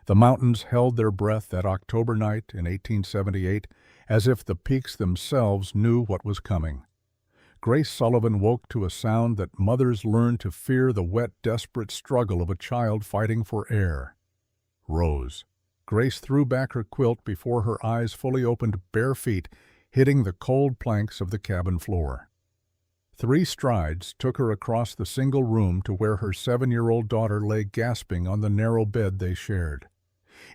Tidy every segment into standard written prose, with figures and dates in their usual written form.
The mountains held their breath that October night in 1878, as if the peaks themselves knew what was coming. Grace Sullivan woke to a sound that mothers learn to fear, the wet, desperate struggle of a child fighting for air. Rose. Grace threw back her quilt before her eyes fully opened, bare feet hitting the cold planks of the cabin floor. 3 strides took her across the single room to where her 7-year-old daughter lay gasping on the narrow bed they shared.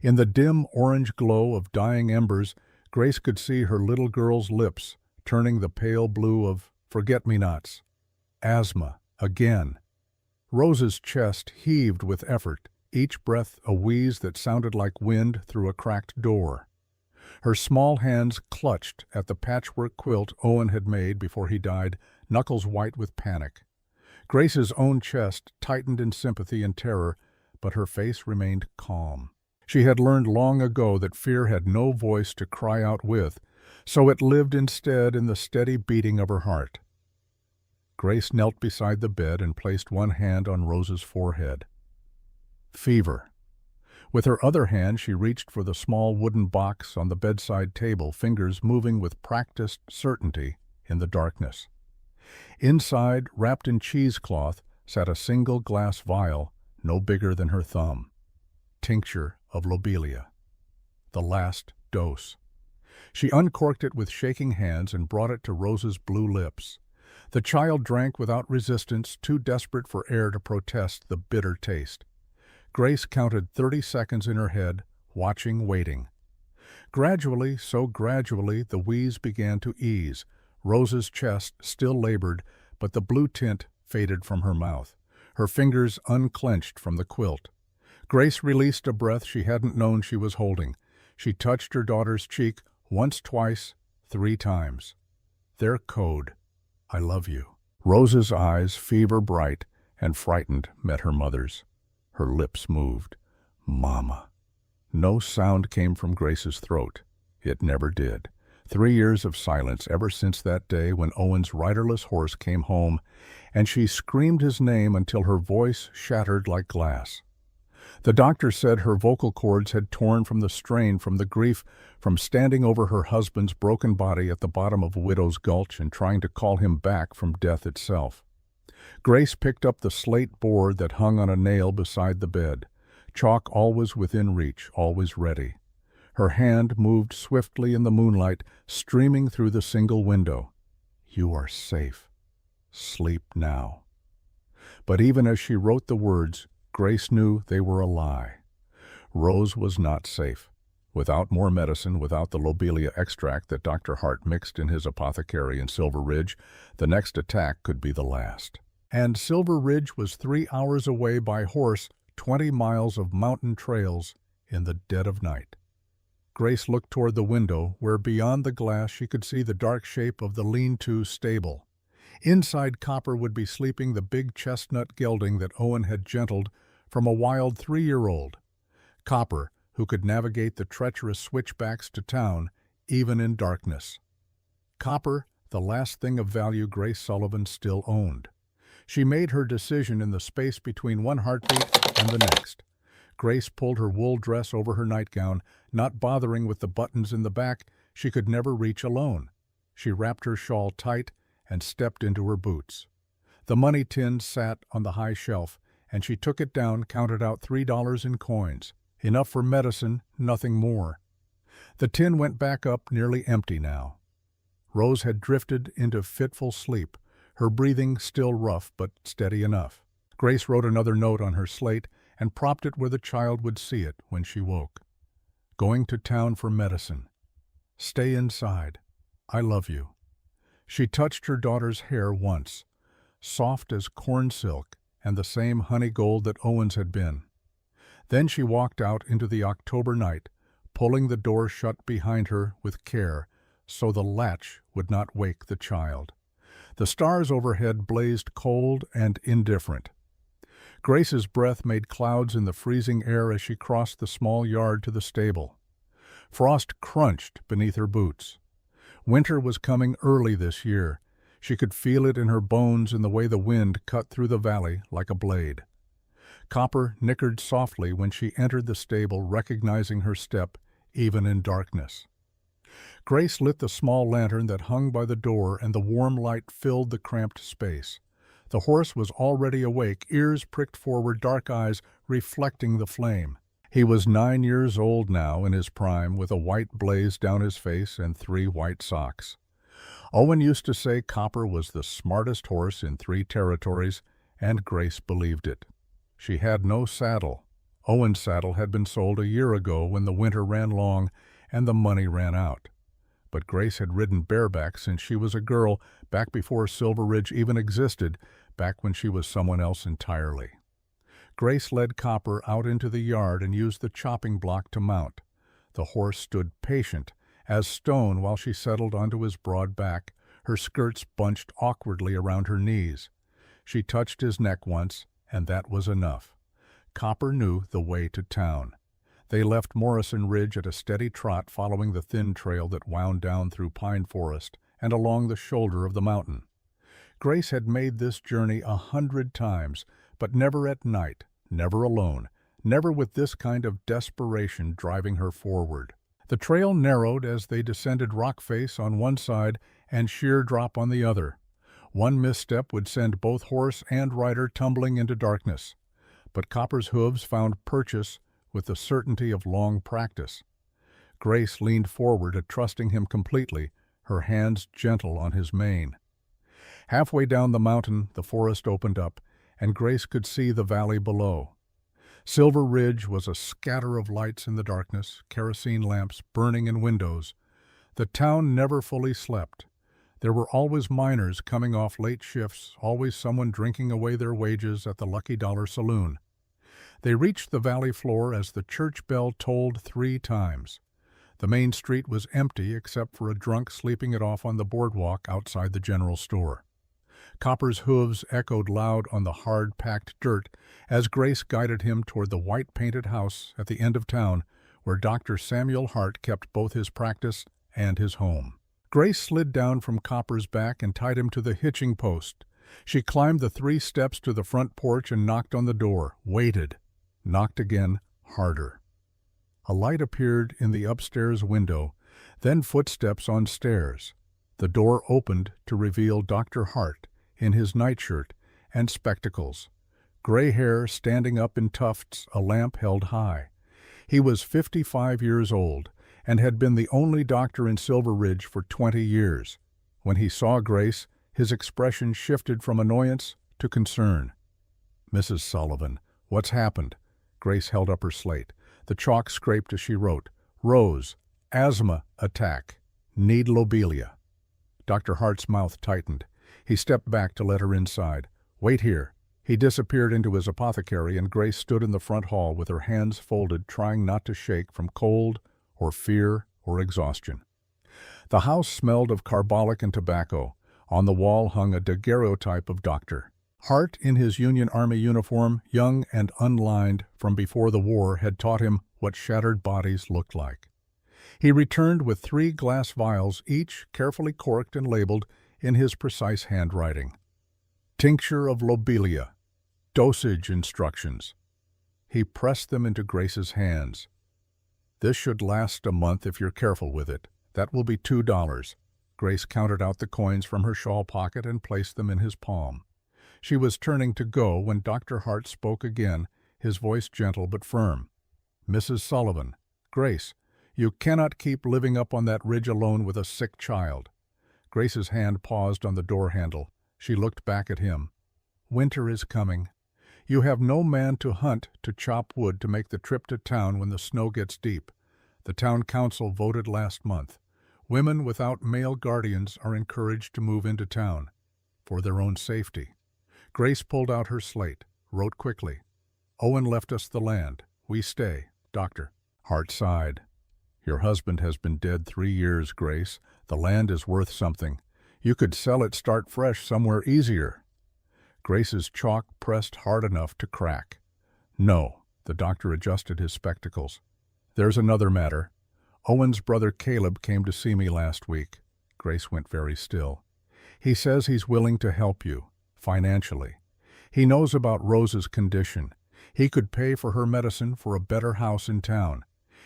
In the dim orange glow of dying embers, Grace could see her little girl's lips turning the pale blue of forget-me-nots. Asthma, again. Rose's chest heaved with effort, each breath a wheeze that sounded like wind through a cracked door. Her small hands clutched at the patchwork quilt Owen had made before he died, knuckles white with panic. Grace's own chest tightened in sympathy and terror, but her face remained calm. She had learned long ago that fear had no voice to cry out with, so it lived instead in the steady beating of her heart. Grace knelt beside the bed and placed one hand on Rose's forehead. Fever. With her other hand she reached for the small wooden box on the bedside table, fingers moving with practiced certainty in the darkness. Inside, wrapped in cheesecloth, sat a single glass vial, no bigger than her thumb. Tincture of lobelia. The last dose. She uncorked it with shaking hands and brought it to Rose's blue lips. The child drank without resistance, too desperate for air to protest the bitter taste. Grace counted 30 seconds in her head, watching, waiting. Gradually, so gradually, the wheeze began to ease. Rose's chest still labored, but the blue tint faded from her mouth. Her fingers unclenched from the quilt. Grace released a breath she hadn't known she was holding. She touched her daughter's cheek once, twice, 3 times. Their code, I love you. Rose's eyes, fever bright and frightened, met her mother's. Her lips moved. Mama. No sound came from Grace's throat. It never did. 3 years of silence ever since that day when Owen's riderless horse came home, and she screamed his name until her voice shattered like glass. The doctor said her vocal cords had torn from the strain, from the grief, from standing over her husband's broken body at the bottom of Widow's Gulch and trying to call him back from death itself. Grace picked up the slate board that hung on a nail beside the bed, chalk always within reach, always ready. Her hand moved swiftly in the moonlight, streaming through the single window. You are safe. Sleep now. But even as she wrote the words, Grace knew they were a lie. Rose was not safe. Without more medicine, without the lobelia extract that Dr. Hart mixed in his apothecary in Silver Ridge, the next attack could be the last. And Silver Ridge was 3 hours away by horse, 20 miles of mountain trails in the dead of night. Grace looked toward the window, where beyond the glass she could see the dark shape of the lean-to stable. Inside Copper would be sleeping, the big chestnut gelding that Owen had gentled from a wild 3-year-old. Copper, who could navigate the treacherous switchbacks to town, even in darkness. Copper, the last thing of value Grace Sullivan still owned. She made her decision in the space between one heartbeat and the next. Grace pulled her wool dress over her nightgown, not bothering with the buttons in the back she could never reach alone. She wrapped her shawl tight and stepped into her boots. The money tin sat on the high shelf, and she took it down, counted out $3 in coins. Enough for medicine, nothing more. The tin went back up, nearly empty now. Rose had drifted into fitful sleep, her breathing still rough but steady enough. Grace wrote another note on her slate and propped it where the child would see it when she woke. Going to town for medicine. Stay inside. I love you. She touched her daughter's hair once, soft as corn silk and the same honey gold that Owen's had been. Then she walked out into the October night, pulling the door shut behind her with care so the latch would not wake the child. The stars overhead blazed cold and indifferent. Grace's breath made clouds in the freezing air as she crossed the small yard to the stable. Frost crunched beneath her boots. Winter was coming early this year. She could feel it in her bones in the way the wind cut through the valley like a blade. Copper nickered softly when she entered the stable, recognizing her step even in darkness. Grace lit the small lantern that hung by the door, and the warm light filled the cramped space. The horse was already awake, ears pricked forward, dark eyes reflecting the flame. He was 9 years old now, in his prime, with a white blaze down his face and 3 white socks. Owen used to say Copper was the smartest horse in 3 territories, and Grace believed it. She had no saddle. Owen's saddle had been sold a year ago when the winter ran long and the money ran out. But Grace had ridden bareback since she was a girl, back before Silver Ridge even existed, back when she was someone else entirely. Grace led Copper out into the yard and used the chopping block to mount. The horse stood patient as stone while she settled onto his broad back, her skirts bunched awkwardly around her knees. She touched his neck once, and that was enough. Copper knew the way to town. They left Morrison Ridge at a steady trot, following the thin trail that wound down through pine forest and along the shoulder of the mountain. Grace had made this journey 100 times, but never at night, never alone, never with this kind of desperation driving her forward. The trail narrowed as they descended rock face on one side and sheer drop on the other. One misstep would send both horse and rider tumbling into darkness. But Copper's hooves found purchase with the certainty of long practice. Grace leaned forward, trusting him completely, her hands gentle on his mane. Halfway down the mountain, the forest opened up, and Grace could see the valley below. Silver Ridge was a scatter of lights in the darkness, kerosene lamps burning in windows. The town never fully slept. There were always miners coming off late shifts, always someone drinking away their wages at the Lucky Dollar Saloon. They reached the valley floor as the church bell tolled 3 times. The main street was empty except for a drunk sleeping it off on the boardwalk outside the general store. Copper's hooves echoed loud on the hard-packed dirt as Grace guided him toward the white-painted house at the end of town where Dr. Samuel Hart kept both his practice and his home. Grace slid down from Copper's back and tied him to the hitching post. She climbed the 3 steps to the front porch and knocked on the door, waited, knocked again, harder. A light appeared in the upstairs window, then footsteps on stairs. The door opened to reveal Dr. Hart in his nightshirt and spectacles, gray hair standing up in tufts, a lamp held high. He was 55 years old and had been the only doctor in Silver Ridge for 20 years. When he saw Grace, his expression shifted from annoyance to concern. "Mrs. Sullivan, what's happened?" Grace held up her slate. The chalk scraped as she wrote, "Rose, asthma attack, need lobelia." Dr. Hart's mouth tightened. He stepped back to let her inside. "Wait here." He disappeared into his apothecary, and Grace stood in the front hall with her hands folded, trying not to shake from cold or fear or exhaustion. The house smelled of carbolic and tobacco. On the wall hung a daguerreotype of Dr. Hart in his Union Army uniform, young and unlined from before the war, had taught him what shattered bodies looked like. He returned with 3 glass vials, each carefully corked and labeled in his precise handwriting. Tincture of lobelia. Dosage instructions. He pressed them into Grace's hands. "This should last a month if you're careful with it. That will be $2. Grace counted out the coins from her shawl pocket and placed them in his palm. She was turning to go when Dr. Hart spoke again, his voice gentle but firm. "Mrs. Sullivan, Grace, you cannot keep living up on that ridge alone with a sick child." Grace's hand paused on the door handle. She looked back at him. "Winter is coming. You have no man to hunt to chop wood to make the trip to town when the snow gets deep. The town council voted last month. Women without male guardians are encouraged to move into town, for their own safety." Grace pulled out her slate, wrote quickly. "Owen left us the land. We stay, Doctor." Hart sighed. "Your husband has been dead 3 years, Grace. The land is worth something. You could sell it, start fresh somewhere easier." Grace's chalk pressed hard enough to crack. "No." The doctor adjusted his spectacles. "There's another matter. Owen's brother Caleb came to see me last week." Grace went very still. "He says he's willing to help you, financially. He knows about Rose's condition. He could pay for her medicine for a better house in town.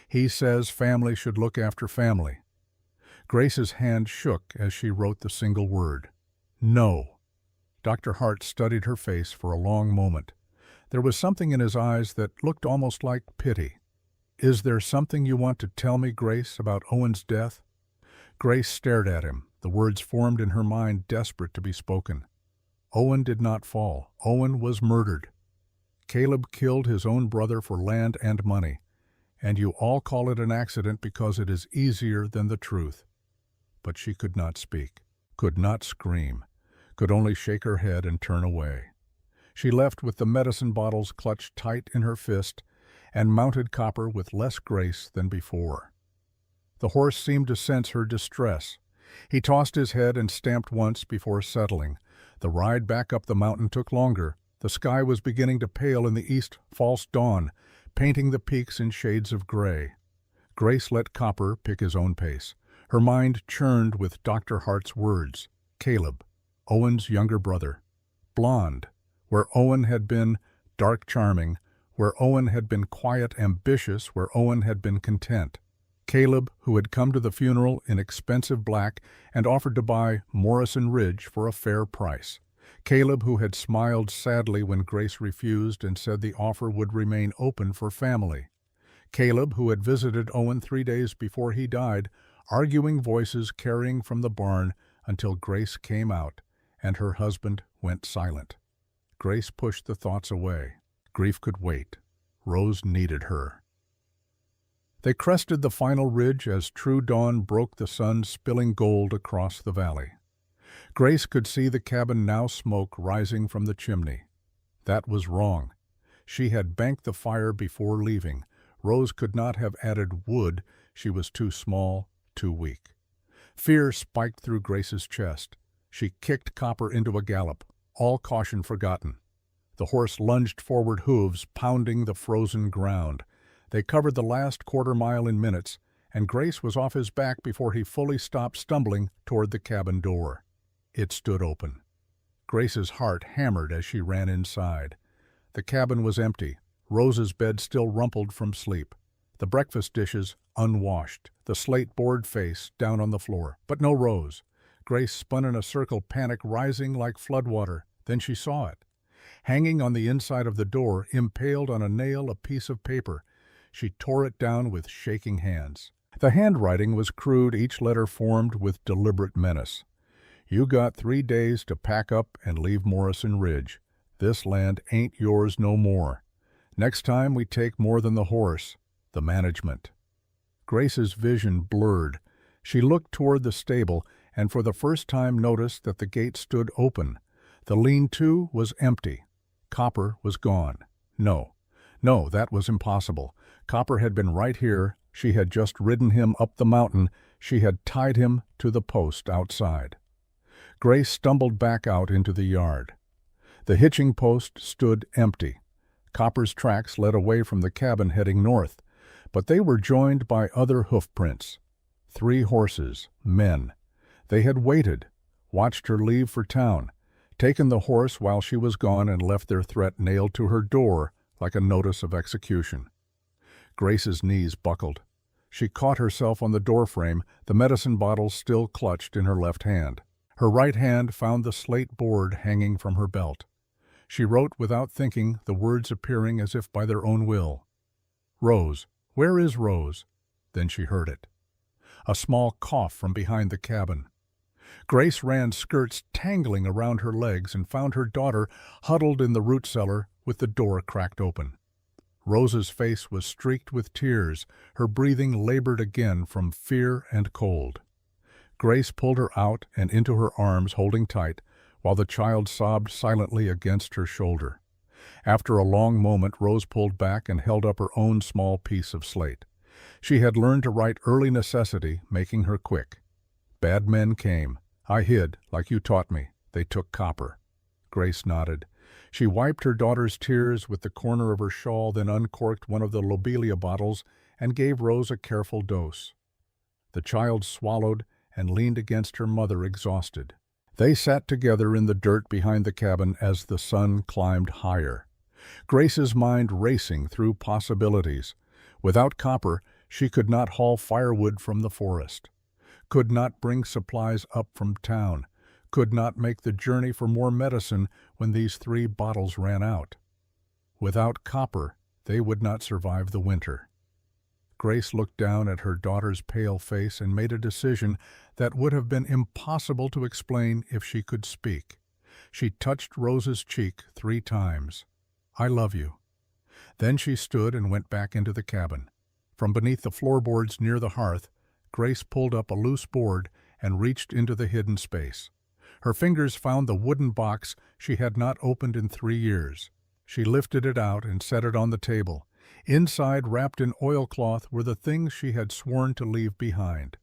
He says family should look after family. Grace's hand shook as she wrote the single word. No. Dr. Hart studied her face for a long moment. There was something in his eyes that looked almost like pity. Is there something you want to tell me, Grace, about Owen's death? Grace stared at him, the words formed in her mind desperate to be spoken. Owen did not fall. Owen was murdered. Caleb killed his own brother for land and money, and you all call it an accident because it is easier than the truth. But she could not speak, could not scream, could only shake her head and turn away. She left with the medicine bottles clutched tight in her fist and mounted Copper with less grace than before. The horse seemed to sense her distress. He tossed his head and stamped once before settling. The ride back up the mountain took longer. The sky was beginning to pale in the east false dawn, painting the peaks in shades of gray. Grace let Copper pick his own pace. Her mind churned with Dr. Hart's words. Caleb, Owen's younger brother. Blonde, where Owen had been dark charming, where Owen had been quiet ambitious, where Owen had been content. Caleb, who had come to the funeral in expensive black and offered to buy Morrison Ridge for a fair price. Caleb, who had smiled sadly when Grace refused and said the offer would remain open for family. Caleb, who had visited Owen 3 days before he died, arguing voices carrying from the barn until Grace came out and her husband went silent. Grace pushed the thoughts away. Grief could wait. Rose needed her. They crested the final ridge as true dawn broke the sun spilling gold across the valley. Grace could see the cabin now smoke rising from the chimney. That was wrong. She had banked the fire before leaving. Rose could not have added wood. She was too small, too weak. Fear spiked through Grace's chest. She kicked Copper into a gallop, all caution forgotten. The horse lunged forward, hooves pounding the frozen ground. They covered the last quarter-mile in minutes, and Grace was off his back before he fully stopped stumbling toward the cabin door. It stood open. Grace's heart hammered as she ran inside. The cabin was empty, Rose's bed still rumpled from sleep, the breakfast dishes unwashed, the slate board face down on the floor, but no Rose. Grace spun in a circle, panic rising like floodwater. Then she saw it. Hanging on the inside of the door, impaled on a nail, a piece of paper. She tore it down with shaking hands. The handwriting was crude, each letter formed with deliberate menace. You got 3 days to pack up and leave Morrison Ridge. This land ain't yours no more. Next time we take more than the horse, the management. Grace's vision blurred. She looked toward the stable and for the first time noticed that the gate stood open. The lean-to was empty. Copper was gone. No, that was impossible. Copper had been right here. She had just ridden him up the mountain. She had tied him to the post outside. Grace stumbled back out into the yard. The hitching post stood empty. Copper's tracks led away from the cabin heading north, but they were joined by other hoofprints. 3 horses, men. They had waited, watched her leave for town, taken the horse while she was gone and left their threat nailed to her door like a notice of execution. Grace's knees buckled. She caught herself on the doorframe, the medicine bottle still clutched in her left hand. Her right hand found the slate board hanging from her belt. She wrote without thinking, the words appearing as if by their own will. Rose, where is Rose? Then she heard it. A small cough from behind the cabin. Grace ran, skirts tangling around her legs, and found her daughter huddled in the root cellar with the door cracked open. Rose's face was streaked with tears, her breathing labored again from fear and cold. Grace pulled her out and into her arms, holding tight, while the child sobbed silently against her shoulder. After a long moment, Rose pulled back and held up her own small piece of slate. She had learned to write early necessity, making her quick. Bad men came. I hid, like you taught me. They took Copper. Grace nodded. She wiped her daughter's tears with the corner of her shawl, then uncorked one of the lobelia bottles and gave Rose a careful dose. The child swallowed and leaned against her mother, exhausted. They sat together in the dirt behind the cabin as the sun climbed higher. Grace's mind racing through possibilities. Without copper, she could not haul firewood from the forest, could not bring supplies up from town, could not make the journey for more medicine when these 3 bottles ran out. Without copper, they would not survive the winter. Grace looked down at her daughter's pale face and made a decision that would have been impossible to explain if she could speak. She touched Rose's cheek 3 times. "I love you." Then she stood and went back into the cabin. From beneath the floorboards near the hearth, Grace pulled up a loose board and reached into the hidden space. Her fingers found the wooden box she had not opened in 3 years. She lifted it out and set it on the table. Inside, wrapped in oilcloth, were the things she had sworn to leave behind.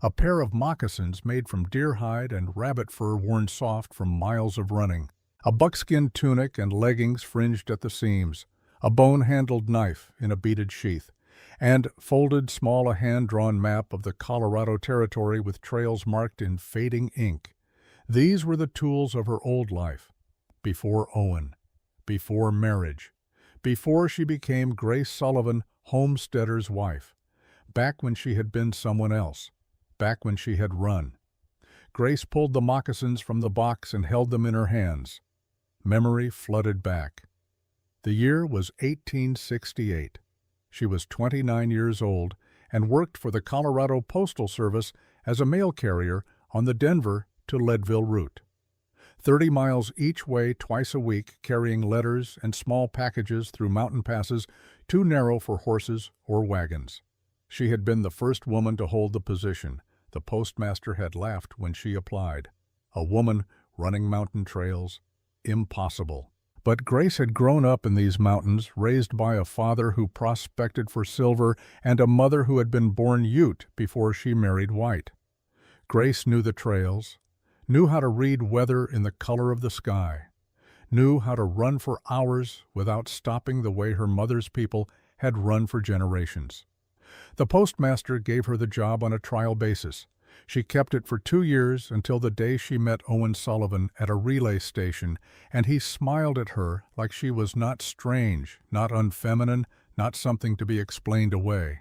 A pair of moccasins made from deer hide and rabbit fur worn soft from miles of running. A buckskin tunic and leggings fringed at the seams. A bone-handled knife in a beaded sheath. And folded small a hand-drawn map of the Colorado Territory with trails marked in fading ink. These were the tools of her old life. Before Owen. Before marriage. Before she became Grace Sullivan, homesteader's wife. Back when she had been someone else. Back when she had run. Grace pulled the moccasins from the box and held them in her hands. Memory flooded back. The year was 1868. She was 29 years old and worked for the Colorado Postal Service as a mail carrier on the Denver to Leadville route. 30 miles each way twice a week, carrying letters and small packages through mountain passes too narrow for horses or wagons. She had been the first woman to hold the position. The postmaster had laughed when she applied. A woman running mountain trails? Impossible. But Grace had grown up in these mountains, raised by a father who prospected for silver and a mother who had been born Ute before she married white. Grace knew the trails, knew how to read weather in the color of the sky, knew how to run for hours without stopping the way her mother's people had run for generations. The postmaster gave her the job on a trial basis. She kept it for 2 years until the day she met Owen Sullivan at a relay station, and he smiled at her like she was not strange, not unfeminine, not something to be explained away.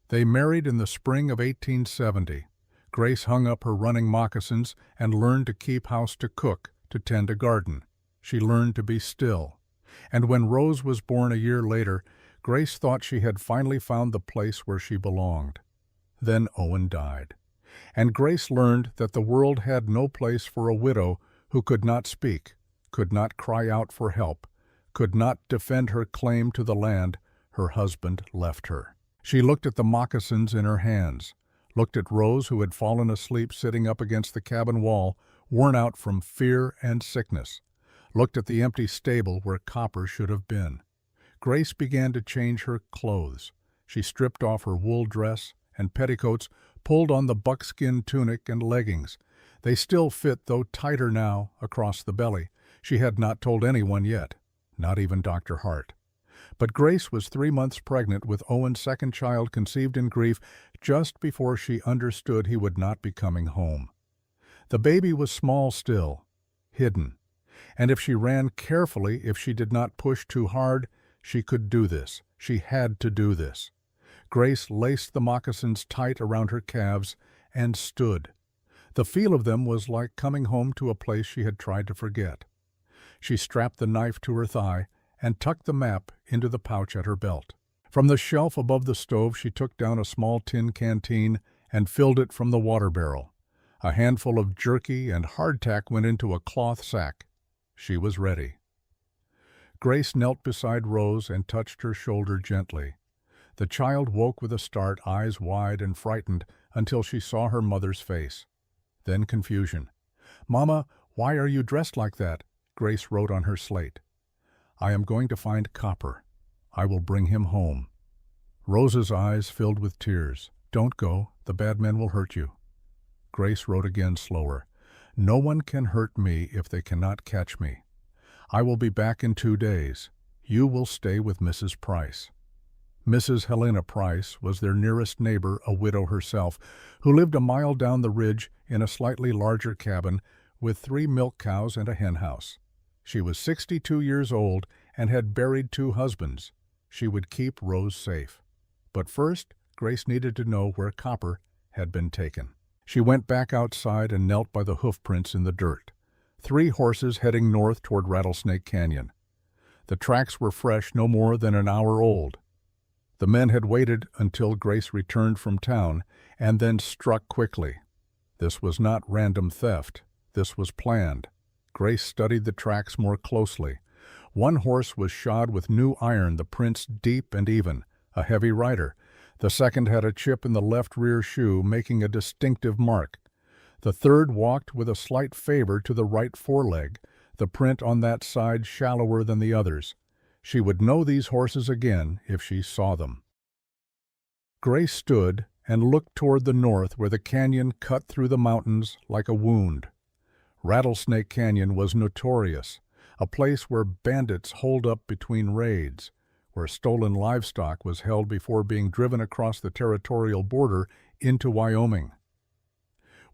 They married in the spring of 1870. Grace hung up her running moccasins and learned to keep house, to cook, to tend a garden. She learned to be still. And when Rose was born a year later, Grace thought she had finally found the place where she belonged. Then Owen died. And Grace learned that the world had no place for a widow who could not speak, could not cry out for help, could not defend her claim to the land her husband left her. She looked at the moccasins in her hands, looked at Rose, who had fallen asleep sitting up against the cabin wall, worn out from fear and sickness, looked at the empty stable where copper should have been. Grace began to change her clothes. She stripped off her wool dress and petticoats, pulled on the buckskin tunic and leggings. They still fit, though tighter now, across the belly. She had not told anyone yet, not even Dr. Hart. But Grace was 3 months pregnant with Owen's second child, conceived in grief, just before she understood he would not be coming home. The baby was small still, hidden, and if she ran carefully, if she did not push too hard, she could do this. She had to do this. Grace laced the moccasins tight around her calves and stood. The feel of them was like coming home to a place she had tried to forget. She strapped the knife to her thigh and tucked the map into the pouch at her belt. From the shelf above the stove she took down a small tin canteen and filled it from the water barrel. A handful of jerky and hardtack went into a cloth sack. She was ready. Grace knelt beside Rose and touched her shoulder gently. The child woke with a start, eyes wide and frightened, until she saw her mother's face. Then confusion. "Mama, why are you dressed like that?" Grace wrote on her slate. "I am going to find Copper. I will bring him home." Rose's eyes filled with tears. "Don't go. The bad men will hurt you." Grace wrote again, slower. "No one can hurt me if they cannot catch me. I will be back in 2 days. You will stay with Mrs. Price." Mrs. Helena Price was their nearest neighbor, a widow herself, who lived a mile down the ridge in a slightly larger cabin with 3 milk cows and a hen house. She was 62 years old and had buried 2 husbands. She would keep Rose safe. But first, Grace needed to know where Copper had been taken. She went back outside and knelt by the hoofprints in the dirt. 3 horses heading north toward Rattlesnake Canyon. The tracks were fresh, no more than an hour old. The men had waited until Grace returned from town and then struck quickly. This was not random theft. This was planned. Grace studied the tracks more closely. One horse was shod with new iron, the prints deep and even, a heavy rider. The second had a chip in the left rear shoe, making a distinctive mark. The third walked with a slight favor to the right foreleg, the print on that side shallower than the others. She would know these horses again if she saw them. Grace stood and looked toward the north where the canyon cut through the mountains like a wound. Rattlesnake Canyon was notorious, a place where bandits holed up between raids, where stolen livestock was held before being driven across the territorial border into Wyoming,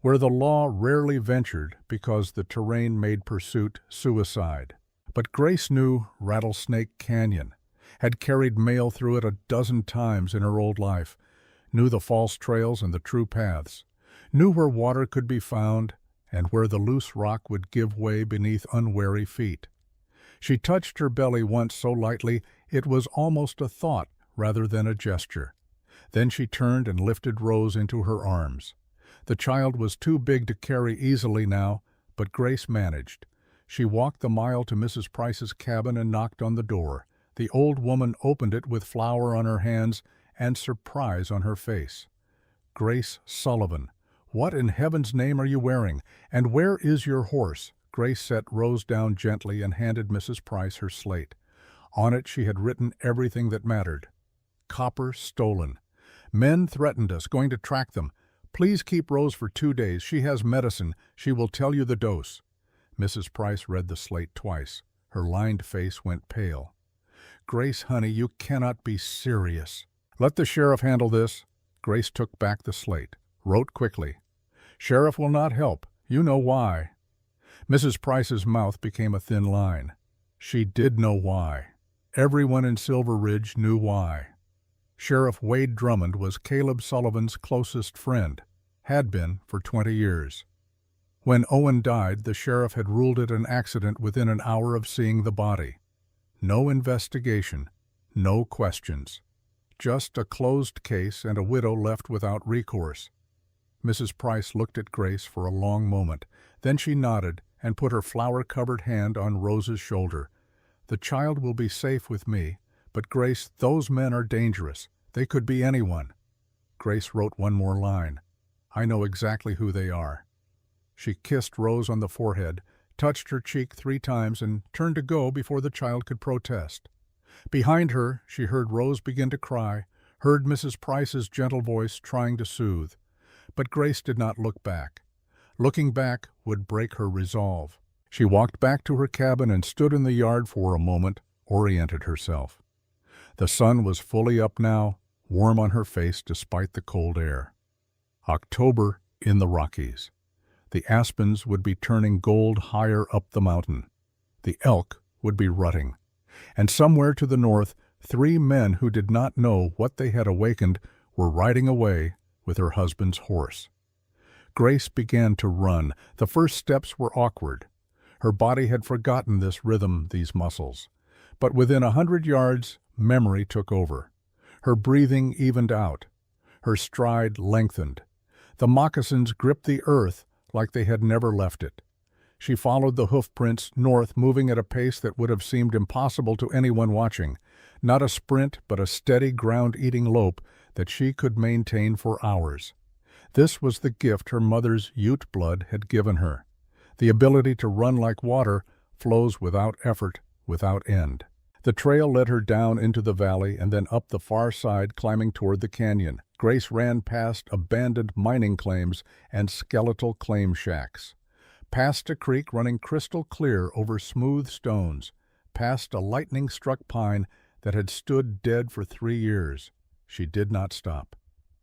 where the law rarely ventured because the terrain made pursuit suicide. But Grace knew Rattlesnake Canyon, had carried mail through it a dozen times in her old life, knew the false trails and the true paths, knew where water could be found and where the loose rock would give way beneath unwary feet. She touched her belly once so lightly it was almost a thought rather than a gesture. Then she turned and lifted Rose into her arms. The child was too big to carry easily now, but Grace managed. She walked the mile to Mrs. Price's cabin and knocked on the door. The old woman opened it with flour on her hands and surprise on her face. "Grace Sullivan, what in heaven's name are you wearing? And where is your horse?" Grace set Rose down gently and handed Mrs. Price her slate. On it she had written everything that mattered. Copper stolen. Men threatened us, going to track them. Please keep Rose for 2 days. She has medicine. She will tell you the dose. Mrs. Price read the slate twice. Her lined face went pale. "Grace, honey, you cannot be serious." "Let the sheriff handle this." Grace took back the slate, wrote quickly. "Sheriff will not help. You know why." Mrs. Price's mouth became a thin line. She did know why. Everyone in Silver Ridge knew why. Sheriff Wade Drummond was Caleb Sullivan's closest friend, had been for 20 years. When Owen died, the sheriff had ruled it an accident within an hour of seeing the body. No investigation, no questions. Just a closed case and a widow left without recourse. Mrs. Price looked at Grace for a long moment. Then she nodded and put her flour-covered hand on Rose's shoulder. "The child will be safe with me, but Grace, those men are dangerous. They could be anyone." Grace wrote one more line. "I know exactly who they are." She kissed Rose on the forehead, touched her cheek 3 times, and turned to go before the child could protest. Behind her, she heard Rose begin to cry, heard Mrs. Price's gentle voice trying to soothe. But Grace did not look back. Looking back would break her resolve. She walked back to her cabin and stood in the yard for a moment, oriented herself. The sun was fully up now, warm on her face despite the cold air. October in the Rockies. The aspens would be turning gold higher up the mountain. The elk would be rutting. And somewhere to the north, 3 men who did not know what they had awakened were riding away with her husband's horse. Grace began to run. The first steps were awkward. Her body had forgotten this rhythm, these muscles. But within 100 yards, memory took over. Her breathing evened out. Her stride lengthened. The moccasins gripped the earth like they had never left it. She followed the hoofprints north, moving at a pace that would have seemed impossible to anyone watching. Not a sprint, but a steady ground-eating lope that she could maintain for hours. This was the gift her mother's Ute blood had given her. The ability to run like water flows without effort, without end. The trail led her down into the valley and then up the far side, climbing toward the canyon. Grace ran past abandoned mining claims and skeletal claim shacks. Past a creek running crystal clear over smooth stones. Past a lightning-struck pine that had stood dead for 3 years. She did not stop,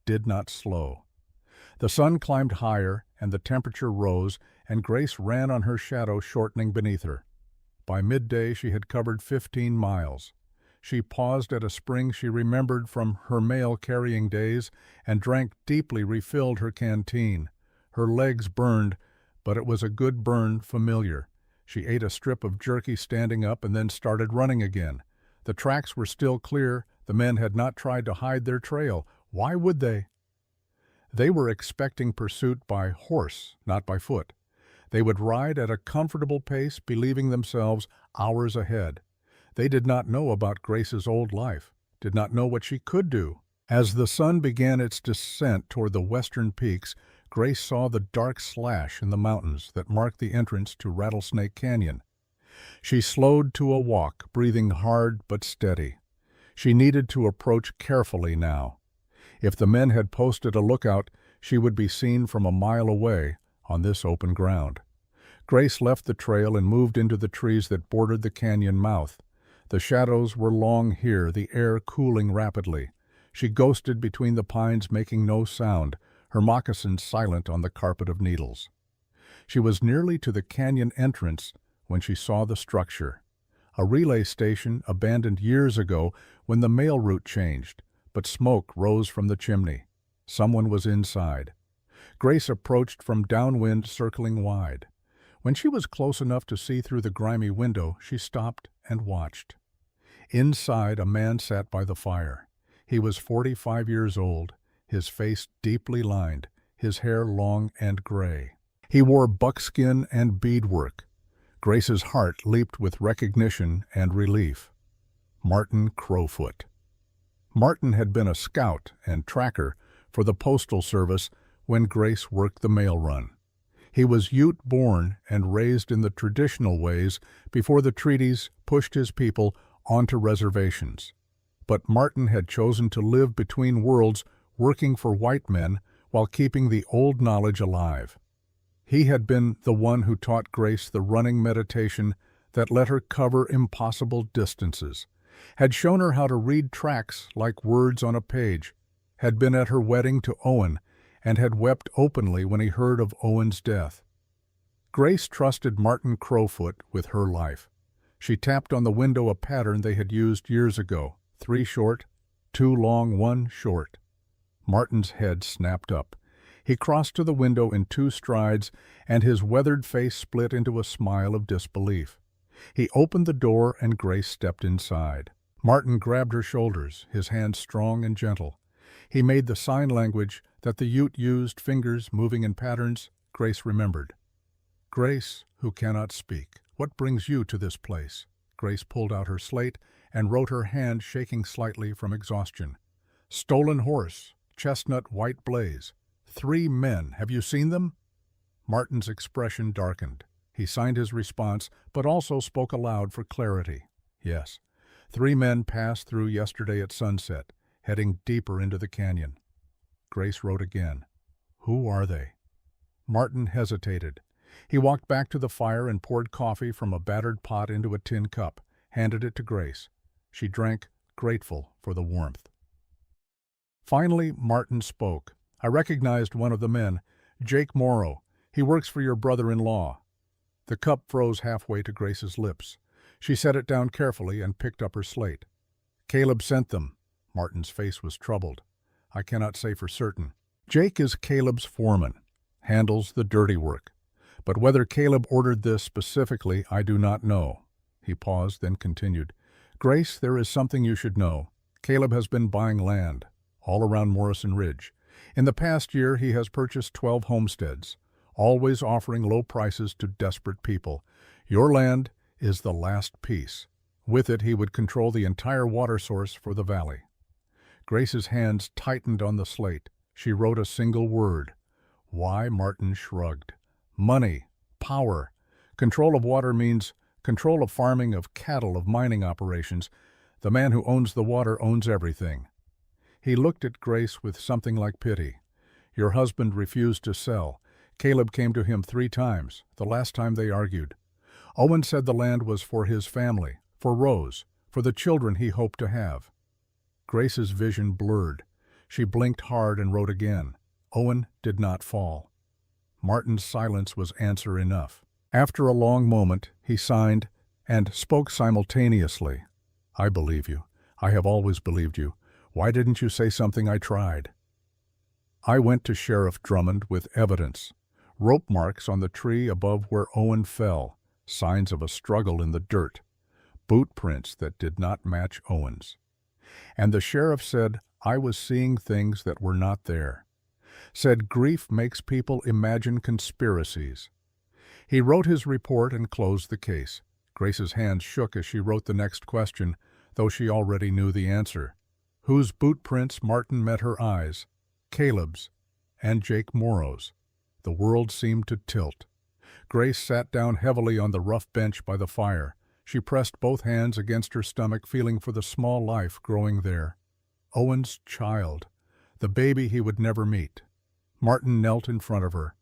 did not slow. The sun climbed higher and the temperature rose, and Grace ran on her shadow shortening beneath her. By midday she had covered 15 miles. She paused at a spring she remembered from her mail-carrying days and drank deeply, refilled her canteen. Her legs burned, but it was a good burn, familiar. She ate a strip of jerky standing up and then started running again. The tracks were still clear. The men had not tried to hide their trail. Why would they? They were expecting pursuit by horse, not by foot. They would ride at a comfortable pace, believing themselves hours ahead. They did not know about Grace's old life, did not know what she could do. As the sun began its descent toward the western peaks, Grace saw the dark slash in the mountains that marked the entrance to Rattlesnake Canyon. She slowed to a walk, breathing hard but steady. She needed to approach carefully now. If the men had posted a lookout, she would be seen from a mile away on this open ground. Grace left the trail and moved into the trees that bordered the canyon mouth. The shadows were long here, the air cooling rapidly. She ghosted between the pines, making no sound, her moccasins silent on the carpet of needles. She was nearly to the canyon entrance when she saw the structure. A relay station abandoned years ago when the mail route changed, but smoke rose from the chimney. Someone was inside. Grace approached from downwind, circling wide. When she was close enough to see through the grimy window, she stopped and watched. Inside, a man sat by the fire. He was 45 years old, his face deeply lined, his hair long and gray. He wore buckskin and beadwork. Grace's heart leaped with recognition and relief. Martin Crowfoot. Martin had been a scout and tracker for the Postal Service when Grace worked the mail run. He was Ute-born and raised in the traditional ways before the treaties pushed his people onto reservations. But Martin had chosen to live between worlds, working for white men while keeping the old knowledge alive. He had been the one who taught Grace the running meditation that let her cover impossible distances, had shown her how to read tracks like words on a page, had been at her wedding to Owen, and had wept openly when he heard of Owen's death. Grace trusted Martin Crowfoot with her life. She tapped on the window a pattern they had used years ago, 3 short, 2 long, 1 short. Martin's head snapped up. He crossed to the window in 2 strides, and his weathered face split into a smile of disbelief. He opened the door, and Grace stepped inside. Martin grabbed her shoulders, his hands strong and gentle. He made the sign language that the Ute used, fingers moving in patterns. Grace remembered. "Grace, who cannot speak, what brings you to this place?" Grace pulled out her slate and wrote, her hand shaking slightly from exhaustion. "Stolen horse, chestnut white blaze. 3 men. Have you seen them?" Martin's expression darkened. He signed his response, but also spoke aloud for clarity. "Yes. 3 men passed through yesterday at sunset, heading deeper into the canyon." Grace wrote again. "Who are they?" Martin hesitated. He walked back to the fire and poured coffee from a battered pot into a tin cup, handed it to Grace. She drank, grateful for the warmth. Finally, Martin spoke. "I recognized one of the men, Jake Morrow. He works for your brother-in-law." The cup froze halfway to Grace's lips. She set it down carefully and picked up her slate. "Caleb sent them." Martin's face was troubled. "I cannot say for certain. Jake is Caleb's foreman, handles the dirty work. But whether Caleb ordered this specifically, I do not know." He paused, then continued. "Grace, there is something you should know. Caleb has been buying land, all around Morrison Ridge. In the past year, he has purchased 12 homesteads, always offering low prices to desperate people. Your land is the last piece. With it, he would control the entire water source for the valley." Grace's hands tightened on the slate. She wrote a single word. "Why?" Martin shrugged. "Money. Power. Control of water means control of farming, of cattle, of mining operations. The man who owns the water owns everything." He looked at Grace with something like pity. "Your husband refused to sell. Caleb came to him 3 times, the last time they argued. Owen said the land was for his family, for Rose, for the children he hoped to have." Grace's vision blurred. She blinked hard and wrote again. Owen did not fall. Martin's silence was answer enough. After a long moment, he signed, and spoke simultaneously. "I believe you. I have always believed you. Why didn't you say something I tried?" I went to Sheriff Drummond with evidence. Rope marks on the tree above where Owen fell, signs of a struggle in the dirt, boot prints that did not match Owen's. And the sheriff said I was seeing things that were not there. Said grief makes people imagine conspiracies. He wrote his report and closed the case. Grace's hands shook as she wrote the next question, though she already knew the answer. Whose boot prints Martin met her eyes? Caleb's and Jake Morrow's. The world seemed to tilt. Grace sat down heavily on the rough bench by the fire. She pressed both hands against her stomach, feeling for the small life growing there. Owen's child, the baby he would never meet. Martin knelt in front of her.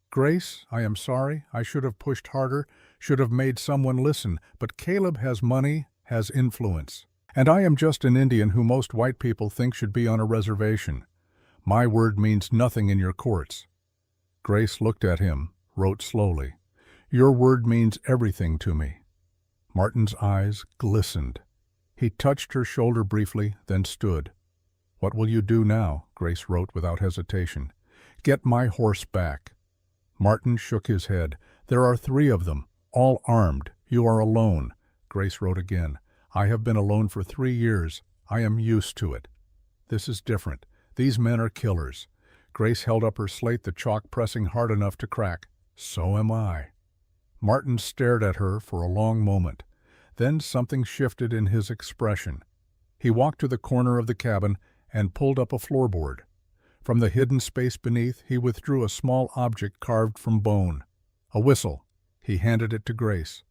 "Grace, I am sorry. I should have pushed harder, should have made someone listen, but Caleb has money, has influence. And I am just an Indian who most white people think should be on a reservation. My word means nothing in your courts." Grace looked at him, wrote slowly, "Your word means everything to me." Martin's eyes glistened. He touched her shoulder briefly, then stood. "What will you do now?" Grace wrote without hesitation. "Get my horse back." Martin shook his head. "There are 3 of them, all armed. You are alone." Grace wrote again. "I have been alone for 3 years. I am used to it. This is different. These men are killers." Grace held up her slate, the chalk pressing hard enough to crack. "So am I." Martin stared at her for a long moment. Then something shifted in his expression. He walked to the corner of the cabin and pulled up a floorboard. From the hidden space beneath, he withdrew a small object carved from bone. A whistle. He handed it to Grace.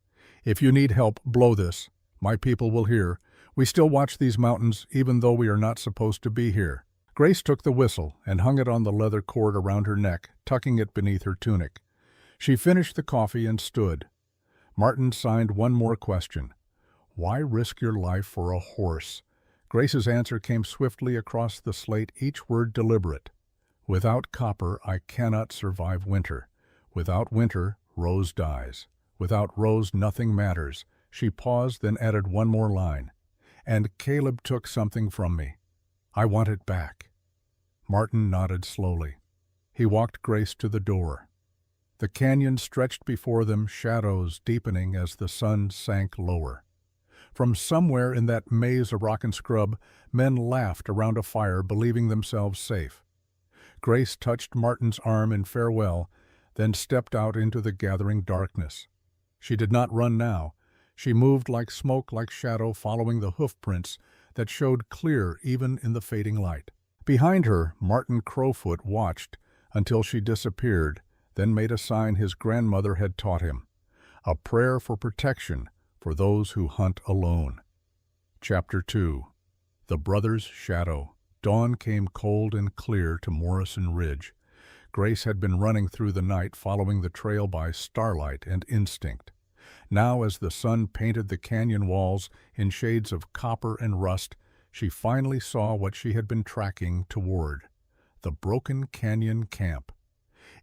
"If you need help, blow this. My people will hear. We still watch these mountains, even though we are not supposed to be here." Grace took the whistle and hung it on the leather cord around her neck, tucking it beneath her tunic. She finished the coffee and stood. Martin signed one more question. "Why risk your life for a horse?" Grace's answer came swiftly across the slate, each word deliberate. "Without copper, I cannot survive winter. Without winter, Rose dies. Without Rose, nothing matters." She paused, then added one more line. "And Caleb took something from me. I want it back." Martin nodded slowly. He walked Grace to the door. The canyon stretched before them, shadows deepening as the sun sank lower. From somewhere in that maze of rock and scrub, men laughed around a fire, believing themselves safe. Grace touched Martin's arm in farewell, then stepped out into the gathering darkness. She did not run now. She moved like smoke, like shadow, following the hoofprints that showed clear even in the fading light. Behind her, Martin Crowfoot watched until she disappeared, then made a sign his grandmother had taught him, a prayer for protection for those who hunt alone. Chapter 2. The Brothers' Shadow. Dawn came cold and clear to Morrison Ridge. Grace had been running through the night, following the trail by starlight and instinct. Now, as the sun painted the canyon walls in shades of copper and rust, she finally saw what she had been tracking toward: the Broken Canyon Camp.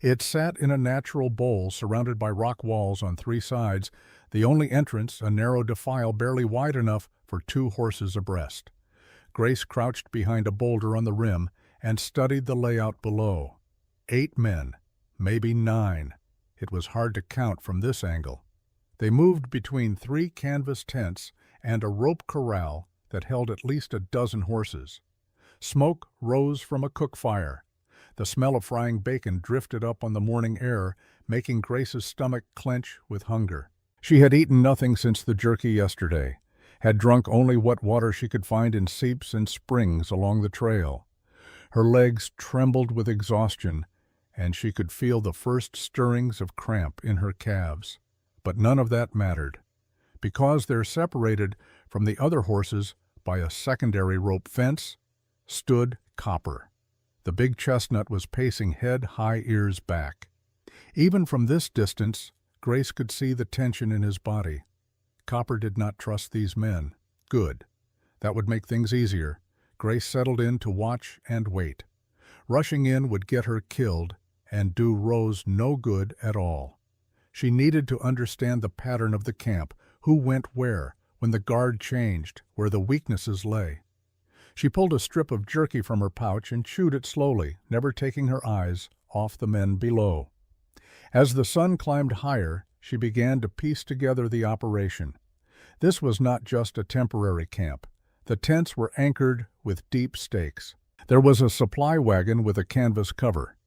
It sat in a natural bowl surrounded by rock walls on 3 sides, the only entrance a narrow defile barely wide enough for 2 horses abreast. Grace crouched behind a boulder on the rim and studied the layout below. 8 men, maybe 9. It was hard to count from this angle. They moved between 3 canvas tents and a rope corral that held at least a dozen horses. Smoke rose from a cook fire. The smell of frying bacon drifted up on the morning air, making Grace's stomach clench with hunger. She had eaten nothing since the jerky yesterday, had drunk only what water she could find in seeps and springs along the trail. Her legs trembled with exhaustion, and she could feel the first stirrings of cramp in her calves. But none of that mattered, because they're separated from the other horses by a secondary rope fence, stood Copper. The big chestnut was pacing head high, ears back. Even from this distance, Grace could see the tension in his body. Copper did not trust these men. Good. That would make things easier. Grace settled in to watch and wait. Rushing in would get her killed and do Rose no good at all. She needed to understand the pattern of the camp, who went where, when the guard changed, where the weaknesses lay. She pulled a strip of jerky from her pouch and chewed it slowly, never taking her eyes off the men below. As the sun climbed higher, she began to piece together the operation. This was not just a temporary camp. The tents were anchored with deep stakes. There was a supply wagon with a canvas cover,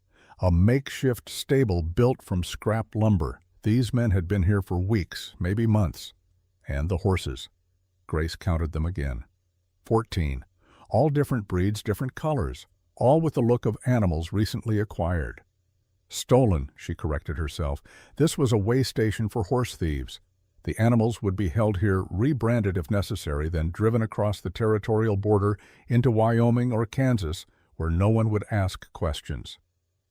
a makeshift stable built from scrap lumber. These men had been here for weeks, maybe months. And the horses. Grace counted them again. 14. All different breeds, different colors, all with the look of animals recently acquired. Stolen, she corrected herself. This was a way station for horse thieves. The animals would be held here, rebranded if necessary, then driven across the territorial border into Wyoming or Kansas, where no one would ask questions.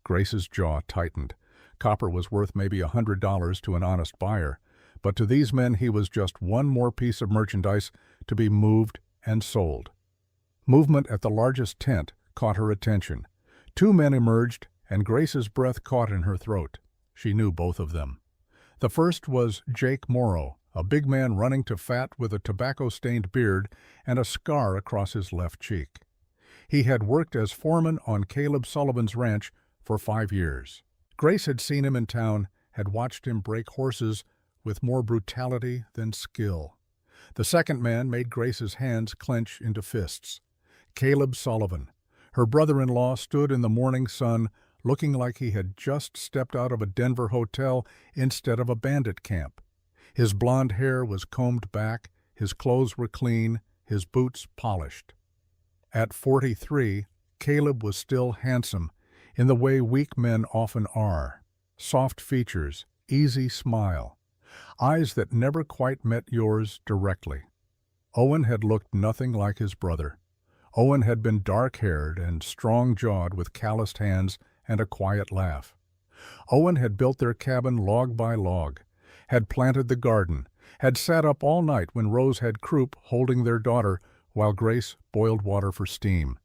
Grace's jaw tightened. Copper was worth maybe $100 to an honest buyer, but to these men he was just one more piece of merchandise to be moved and sold. Movement at the largest tent caught her attention. Two men emerged, and Grace's breath caught in her throat. She knew both of them. The first was Jake Morrow, a big man running to fat with a tobacco-stained beard and a scar across his left cheek. He had worked as foreman on Caleb Sullivan's ranch for 5 years. Grace had seen him in town, had watched him break horses with more brutality than skill. The second man made Grace's hands clench into fists. Caleb Sullivan. Her brother-in-law stood in the morning sun, looking like he had just stepped out of a Denver hotel instead of a bandit camp. His blond hair was combed back, his clothes were clean, his boots polished. At 43, Caleb was still handsome, in the way weak men often are. Soft features, easy smile, eyes that never quite met yours directly. Owen had looked nothing like his brother. Owen had been dark-haired and strong-jawed with calloused hands and a quiet laugh. Owen had built their cabin log by log, had planted the garden, had sat up all night when Rose had croup holding their daughter while Grace boiled water for steam.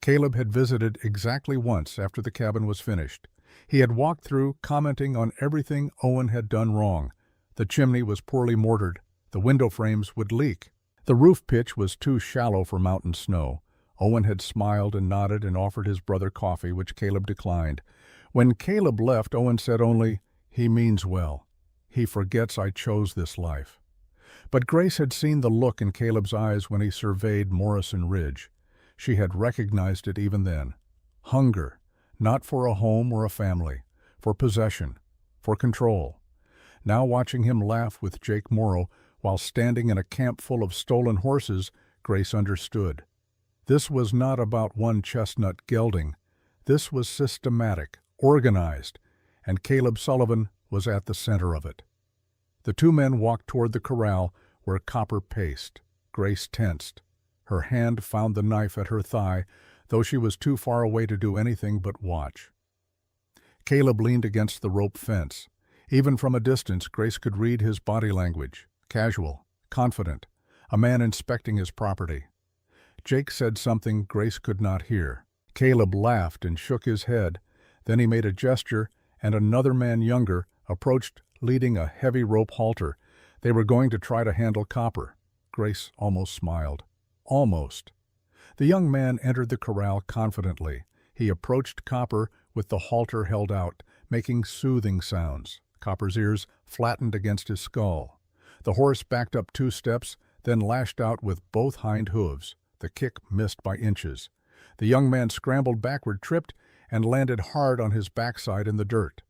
Caleb had visited exactly once after the cabin was finished. He had walked through, commenting on everything Owen had done wrong. The chimney was poorly mortared. The window frames would leak. The roof pitch was too shallow for mountain snow. Owen had smiled and nodded and offered his brother coffee, which Caleb declined. When Caleb left, Owen said only, "He means well. He forgets I chose this life." But Grace had seen the look in Caleb's eyes when he surveyed Morrison Ridge. She had recognized it even then. Hunger, not for a home or a family, for possession, for control. Now watching him laugh with Jake Morrow while standing in a camp full of stolen horses, Grace understood. This was not about one chestnut gelding. This was systematic, organized, and Caleb Sullivan was at the center of it. The two men walked toward the corral where Copper paced. Grace tensed. Her hand found the knife at her thigh, though she was too far away to do anything but watch. Caleb leaned against the rope fence. Even from a distance, Grace could read his body language. Casual, confident, a man inspecting his property. Jake said something Grace could not hear. Caleb laughed and shook his head. Then he made a gesture, and another man younger approached leading a heavy rope halter. They were going to try to handle Copper. Grace almost smiled. Almost. The young man entered the corral confidently. He approached Copper with the halter held out, making soothing sounds. Copper's ears flattened against his skull. The horse backed up 2 steps, then lashed out with both hind hooves. The kick missed by inches. The young man scrambled backward, tripped, and landed hard on his backside in the dirt.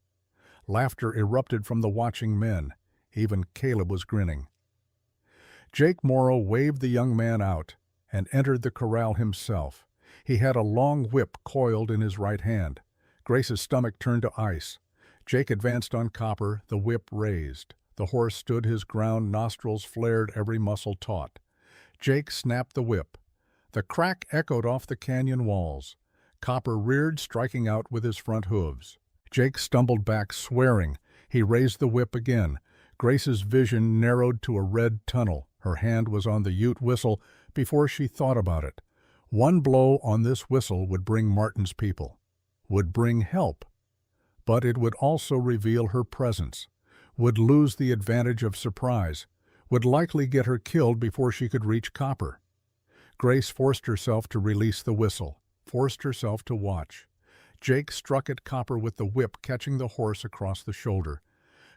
Laughter erupted from the watching men. Even Caleb was grinning. Jake Morrow waved the young man out and entered the corral himself. He had a long whip coiled in his right hand. Grace's stomach turned to ice. Jake advanced on Copper, the whip raised. The horse stood his ground, nostrils flared, every muscle taut. Jake snapped the whip. The crack echoed off the canyon walls. Copper reared, striking out with his front hooves. Jake stumbled back, swearing. He raised the whip again. Grace's vision narrowed to a red tunnel. Her hand was on the Ute whistle before she thought about it. One blow on this whistle would bring Martin's people, would bring help. But it would also reveal her presence, would lose the advantage of surprise, would likely get her killed before she could reach Copper. Grace forced herself to release the whistle, forced herself to watch. Jake struck at Copper with the whip, catching the horse across the shoulder.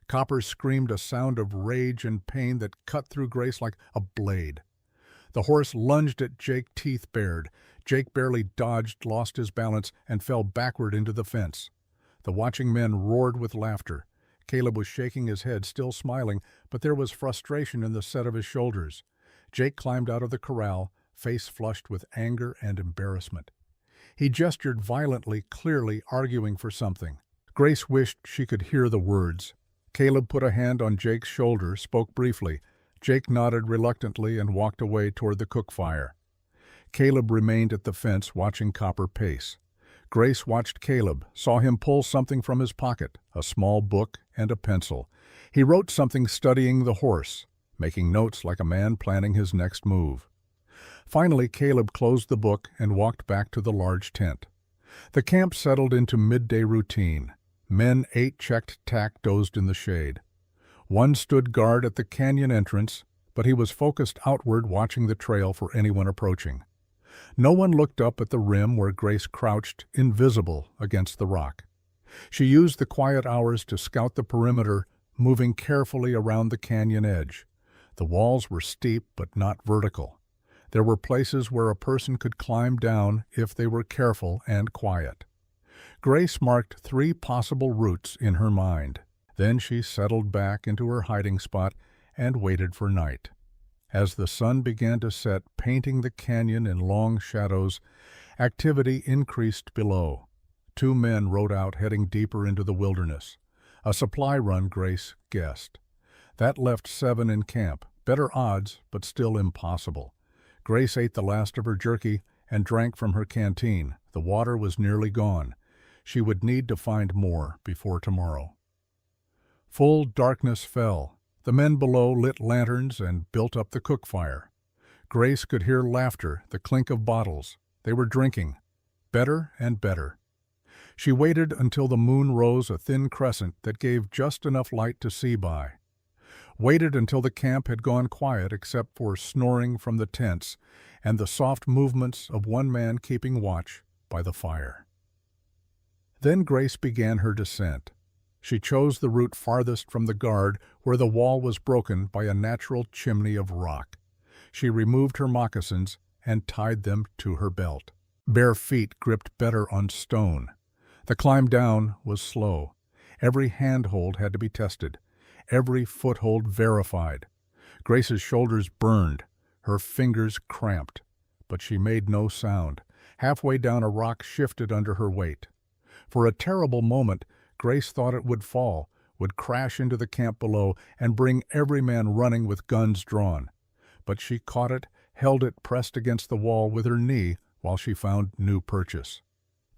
Copper screamed a sound of rage and pain that cut through Grace like a blade. The horse lunged at Jake, teeth bared. Jake barely dodged, lost his balance, and fell backward into the fence. The watching men roared with laughter. Caleb was shaking his head, still smiling, but there was frustration in the set of his shoulders. Jake climbed out of the corral, face flushed with anger and embarrassment. He gestured violently, clearly arguing for something. Grace wished she could hear the words. Caleb put a hand on Jake's shoulder, spoke briefly. Jake nodded reluctantly and walked away toward the cook fire. Caleb remained at the fence, watching Copper pace. Grace watched Caleb, saw him pull something from his pocket, a small book and a pencil. He wrote something, studying the horse, making notes like a man planning his next move. Finally, Caleb closed the book and walked back to the large tent. The camp settled into midday routine. Men ate, checked tack, dozed in the shade. One stood guard at the canyon entrance, but he was focused outward, watching the trail for anyone approaching. No one looked up at the rim where Grace crouched, invisible against the rock. She used the quiet hours to scout the perimeter, moving carefully around the canyon edge. The walls were steep but not vertical. There were places where a person could climb down if they were careful and quiet. Grace marked 3 possible routes in her mind. Then she settled back into her hiding spot and waited for night. As the sun began to set, painting the canyon in long shadows, activity increased below. 2 men rode out, heading deeper into the wilderness. A supply run, Grace guessed. That left 7 in camp. Better odds, but still impossible. Grace ate the last of her jerky and drank from her canteen. The water was nearly gone. She would need to find more before tomorrow. Full darkness fell. The men below lit lanterns and built up the cook fire. Grace could hear laughter, the clink of bottles. They were drinking. Better and better. She waited until the moon rose, a thin crescent that gave just enough light to see by. Waited until the camp had gone quiet except for snoring from the tents and the soft movements of one man keeping watch by the fire. Then Grace began her descent. She chose the route farthest from the guard, where the wall was broken by a natural chimney of rock. She removed her moccasins and tied them to her belt. Bare feet gripped better on stone. The climb down was slow. Every handhold had to be tested, every foothold verified. Grace's shoulders burned, her fingers cramped, but she made no sound. Halfway down, a rock shifted under her weight. For a terrible moment, Grace thought it would fall, would crash into the camp below and bring every man running with guns drawn. But she caught it, held it pressed against the wall with her knee while she found new purchase.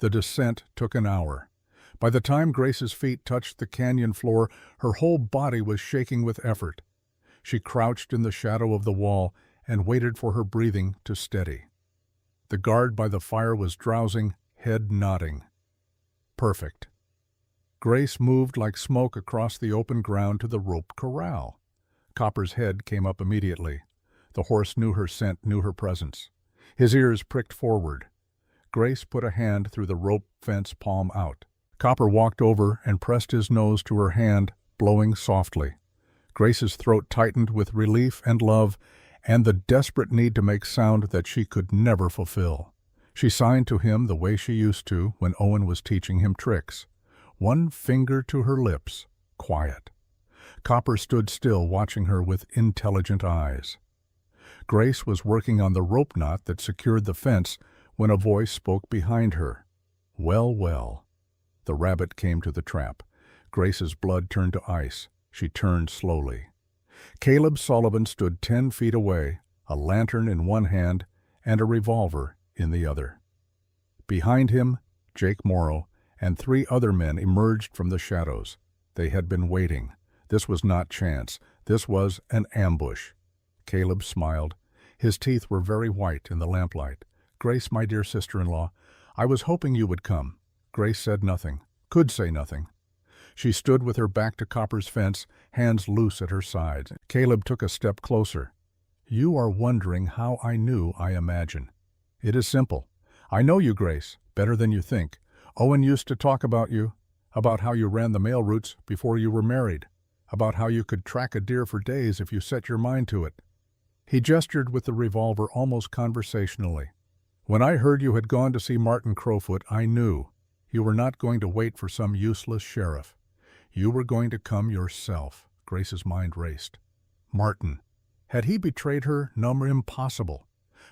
The descent took an hour. By the time Grace's feet touched the canyon floor, her whole body was shaking with effort. She crouched in the shadow of the wall and waited for her breathing to steady. The guard by the fire was drowsing, head nodding. Perfect. Grace moved like smoke across the open ground to the rope corral. Copper's head came up immediately. The horse knew her scent, knew her presence. His ears pricked forward. Grace put a hand through the rope fence, palm out. Copper walked over and pressed his nose to her hand, blowing softly. Grace's throat tightened with relief and love and the desperate need to make sound that she could never fulfill. She signed to him the way she used to when Owen was teaching him tricks. One finger to her lips, quiet. Copper stood still, watching her with intelligent eyes. Grace was working on the rope knot that secured the fence when a voice spoke behind her. Well, well. The rabbit came to the trap. Grace's blood turned to ice. She turned slowly. Caleb Sullivan stood 10 feet away, a lantern in one hand and a revolver in the other. Behind him, Jake Morrow and 3 other men emerged from the shadows. They had been waiting. This was not chance. This was an ambush. Caleb smiled. His teeth were very white in the lamplight. Grace, my dear sister-in-law, I was hoping you would come. Grace said nothing, could say nothing. She stood with her back to Copper's fence, hands loose at her sides. Caleb took a step closer. "You are wondering how I knew, I imagine. It is simple. I know you, Grace, better than you think. Owen used to talk about you, about how you ran the mail routes before you were married, about how you could track a deer for days if you set your mind to it." He gestured with the revolver almost conversationally. "When I heard you had gone to see Martin Crowfoot, I knew. You were not going to wait for some useless sheriff. You were going to come yourself." Grace's mind raced. Martin. Had he betrayed her? No, impossible.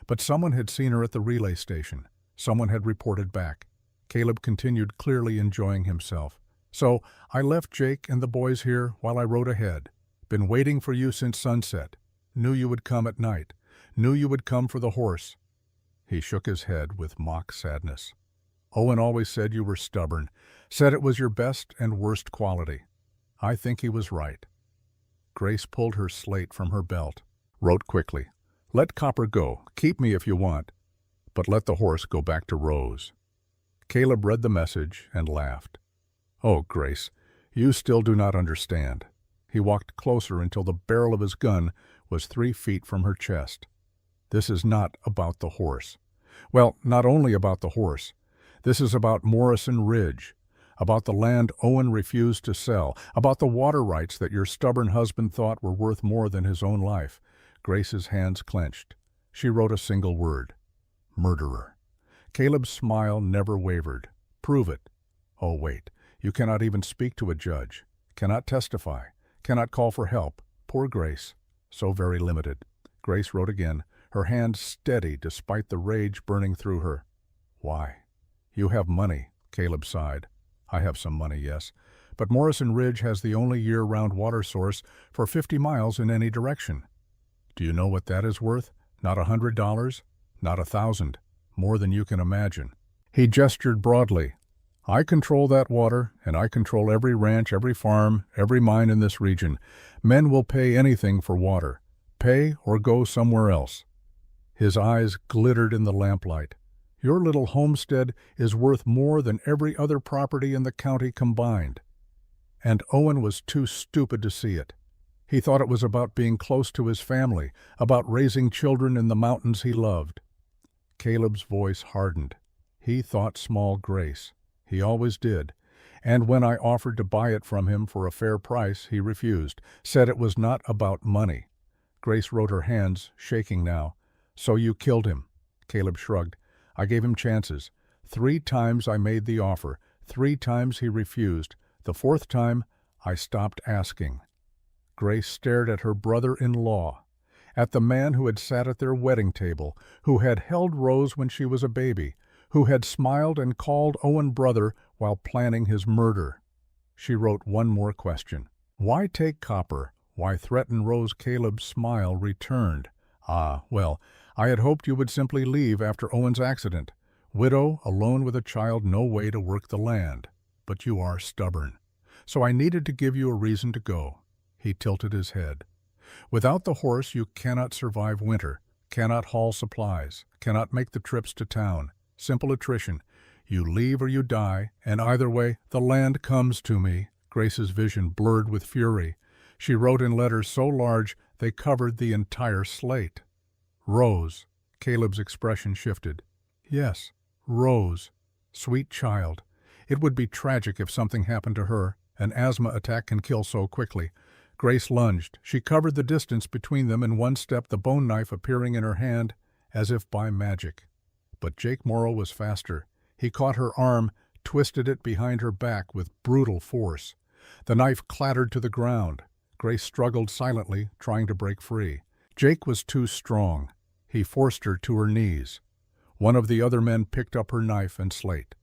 But someone had seen her at the relay station. Someone had reported back. Caleb continued, clearly enjoying himself. "So I left Jake and the boys here while I rode ahead. Been waiting for you since sunset. Knew you would come at night. Knew you would come for the horse." He shook his head with mock sadness. "Owen always said you were stubborn, said it was your best and worst quality. I think he was right." Grace pulled her slate from her belt, wrote quickly, "Let Copper go. Keep me if you want. But let the horse go back to Rose." Caleb read the message and laughed. "Oh, Grace, you still do not understand." He walked closer until the barrel of his gun was 3 feet from her chest. "This is not about the horse. Well, not only about the horse. This is about Morrison Ridge, about the land Owen refused to sell, about the water rights that your stubborn husband thought were worth more than his own life." Grace's hands clenched. She wrote a single word. "Murderer." Caleb's smile never wavered. "Prove it." "Oh, wait. You cannot even speak to a judge. Cannot testify. Cannot call for help. Poor Grace. So very limited." Grace wrote again, her hand steady despite the rage burning through her. "Why?" "You have money," Caleb sighed. "I have some money, yes. But Morrison Ridge has the only year-round water source for 50 miles in any direction. Do you know what that is worth? Not $100, not 1,000, more than you can imagine." He gestured broadly. "I control that water, and I control every ranch, every farm, every mine in this region. Men will pay anything for water. Pay or go somewhere else." His eyes glittered in the lamplight. "Your little homestead is worth more than every other property in the county combined." And Owen was too stupid to see it. He thought it was about being close to his family, about raising children in the mountains he loved. Caleb's voice hardened. He thought small Grace. He always did. And when I offered to buy it from him for a fair price, he refused, said it was not about money. Grace wrote, her hands shaking now. "So you killed him." Caleb shrugged. "I gave him chances. 3 times I made the offer. 3 times he refused. The 4th time, I stopped asking." Grace stared at her brother-in-law, at the man who had sat at their wedding table, who had held Rose when she was a baby, who had smiled and called Owen brother while planning his murder. She wrote one more question. Why take Copper? Why threaten Rose? Caleb's smile returned. "Ah, well, I had hoped you would simply leave after Owen's accident. Widow, alone with a child, no way to work the land. But you are stubborn. So I needed to give you a reason to go." He tilted his head. "Without the horse you cannot survive winter, cannot haul supplies, cannot make the trips to town. Simple attrition. You leave or you die, and either way, the land comes to me." Grace's vision blurred with fury. She wrote in letters so large they covered the entire slate. "Rose." Caleb's expression shifted. "Yes, Rose. Sweet child. It would be tragic if something happened to her. An asthma attack can kill so quickly." Grace lunged. She covered the distance between them in one step, the bone knife appearing in her hand as if by magic. But Jake Morrow was faster. He caught her arm, twisted it behind her back with brutal force. The knife clattered to the ground. Grace struggled silently, trying to break free. Jake was too strong. He forced her to her knees. One of the other men picked up her knife and slate.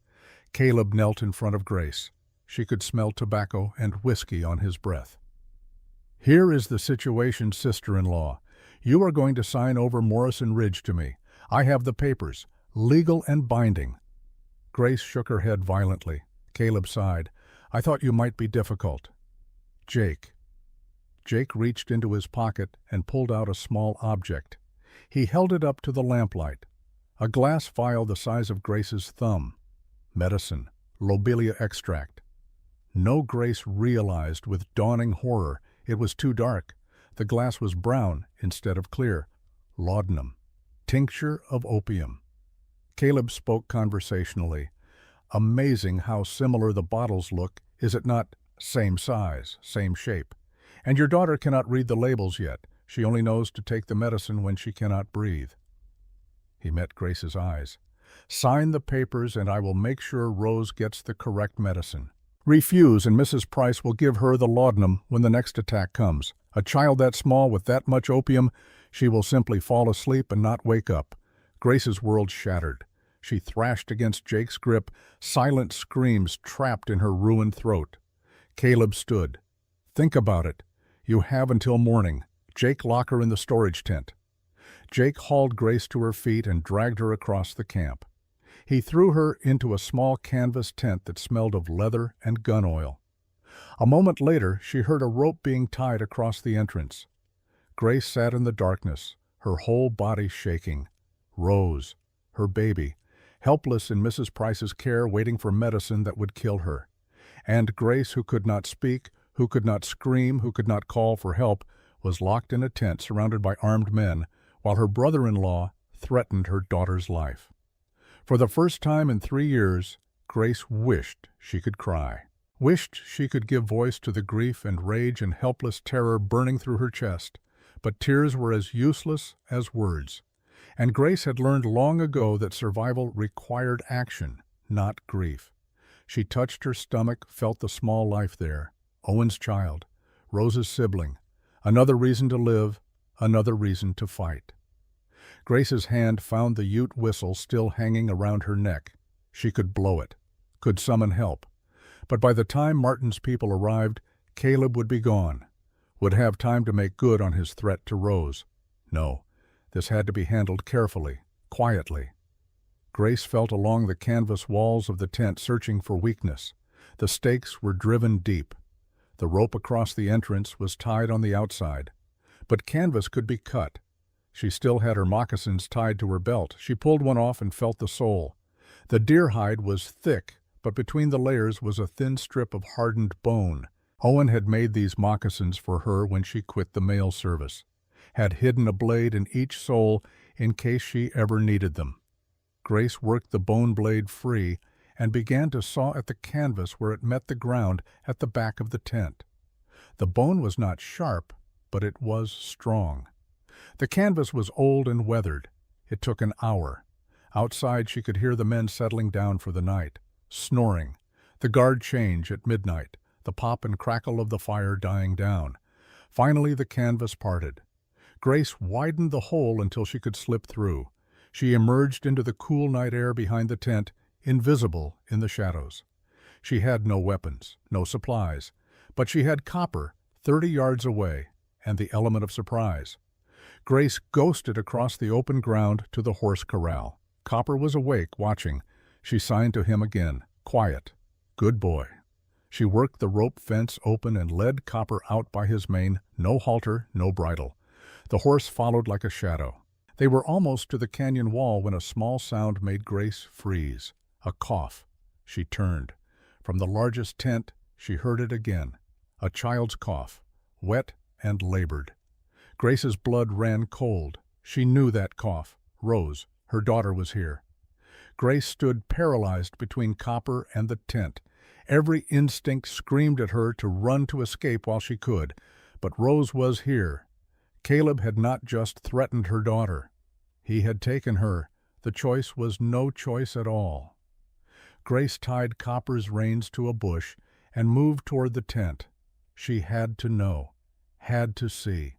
Caleb knelt in front of Grace. She could smell tobacco and whiskey on his breath. "Here is the situation, sister-in-law. You are going to sign over Morrison Ridge to me. I have the papers, legal and binding." Grace shook her head violently. Caleb sighed. "I thought you might be difficult." "Jake." Jake reached into his pocket and pulled out a small object. He held it up to the lamplight. A glass vial the size of Grace's thumb. Medicine. Lobelia extract. No, Grace realized with dawning horror. It was too dark. The glass was brown instead of clear. Laudanum. Tincture of opium. Caleb spoke conversationally. Amazing how similar the bottles look, is it not? Same size, same shape. And your daughter cannot read the labels yet. She only knows to take the medicine when she cannot breathe. He met Grace's eyes. Sign the papers and I will make sure Rose gets the correct medicine. Refuse and Mrs. Price will give her the laudanum when the next attack comes. A child that small with that much opium, she will simply fall asleep and not wake up. Grace's world shattered. She thrashed against Jake's grip, silent screams trapped in her ruined throat. Caleb stood. Think about it. You have until morning. Jake, lock her in the storage tent. Jake hauled Grace to her feet and dragged her across the camp. He threw her into a small canvas tent that smelled of leather and gun oil. A moment later, she heard a rope being tied across the entrance. Grace sat in the darkness, her whole body shaking. Rose, her baby, helpless in Mrs. Price's care, waiting for medicine that would kill her. And Grace, who could not speak, who could not scream, who could not call for help, was locked in a tent surrounded by armed men, while her brother-in-law threatened her daughter's life. For the first time in 3 years, Grace wished she could cry. Wished she could give voice to the grief and rage and helpless terror burning through her chest. But tears were as useless as words. And Grace had learned long ago that survival required action, not grief. She touched her stomach, felt the small life there. Owen's child, Rose's sibling. Another reason to live, another reason to fight. Grace's hand found the Ute whistle still hanging around her neck. She could blow it, could summon help. But by the time Martin's people arrived, Caleb would be gone, would have time to make good on his threat to Rose. No, this had to be handled carefully, quietly. Grace felt along the canvas walls of the tent, searching for weakness. The stakes were driven deep. The rope across the entrance was tied on the outside. But canvas could be cut. She still had her moccasins tied to her belt. She pulled one off and felt the sole. The deer hide was thick, but between the layers was a thin strip of hardened bone. Owen had made these moccasins for her when she quit the mail service, had hidden a blade in each sole in case she ever needed them. Grace worked the bone blade free and began to saw at the canvas where it met the ground at the back of the tent. The bone was not sharp, but it was strong. The canvas was old and weathered. It took an hour. Outside she could hear the men settling down for the night, snoring, the guard change at midnight, the pop and crackle of the fire dying down. Finally the canvas parted. Grace widened the hole until she could slip through. She emerged into the cool night air behind the tent, invisible in the shadows. She had no weapons, no supplies, but she had copper 30 yards away and the element of surprise. Grace ghosted across the open ground to the horse corral. Copper was awake, watching. She signed to him again. Quiet. Good boy. She worked the rope fence open and led Copper out by his mane, no halter, no bridle. The horse followed like a shadow. They were almost to the canyon wall when a small sound made Grace freeze. A cough. She turned. From the largest tent, she heard it again. A child's cough, wet and labored. Grace's blood ran cold. She knew that cough. Rose, her daughter, was here. Grace stood paralyzed between Copper and the tent. Every instinct screamed at her to run to escape while she could. But Rose was here. Caleb had not just threatened her daughter. He had taken her. The choice was no choice at all. Grace tied Copper's reins to a bush and moved toward the tent. She had to know, had to see.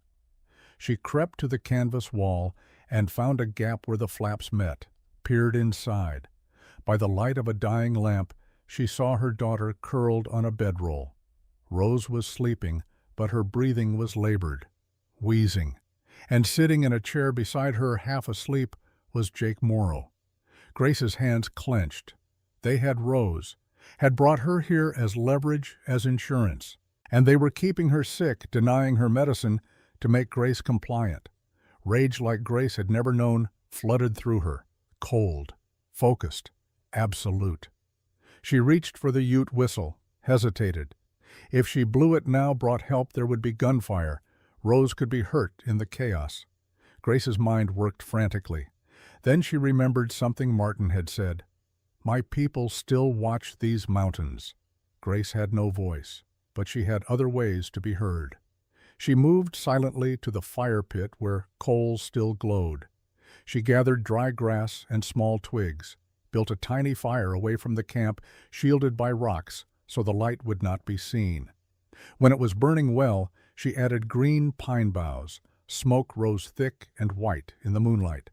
She crept to the canvas wall and found a gap where the flaps met, peered inside. By the light of a dying lamp, she saw her daughter curled on a bedroll. Rose was sleeping, but her breathing was labored, wheezing. And sitting in a chair beside her, half asleep, was Jake Morrow. Grace's hands clenched. They had Rose, had brought her here as leverage, as insurance. And they were keeping her sick, denying her medicine, to make Grace compliant. Rage like Grace had never known flooded through her, cold, focused, absolute. She reached for the Ute whistle, hesitated. If she blew it now, brought help, there would be gunfire. Rose could be hurt in the chaos. Grace's mind worked frantically. Then she remembered something Martin had said. "My people still watch these mountains." Grace had no voice, but she had other ways to be heard. She moved silently to the fire pit where coals still glowed. She gathered dry grass and small twigs, built a tiny fire away from the camp, shielded by rocks, so the light would not be seen. When it was burning well, she added green pine boughs. Smoke rose thick and white in the moonlight.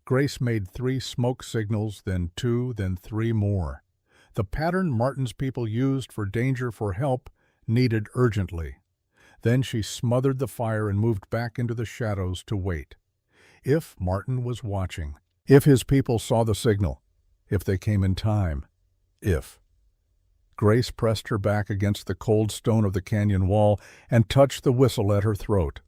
Grace made 3 smoke signals, then 2, then 3 more. The pattern Martin's people used for danger, for help, needed urgently. Then she smothered the fire and moved back into the shadows to wait. If Martin was watching, if his people saw the signal, if they came in time, if. Grace pressed her back against the cold stone of the canyon wall and touched the whistle at her throat.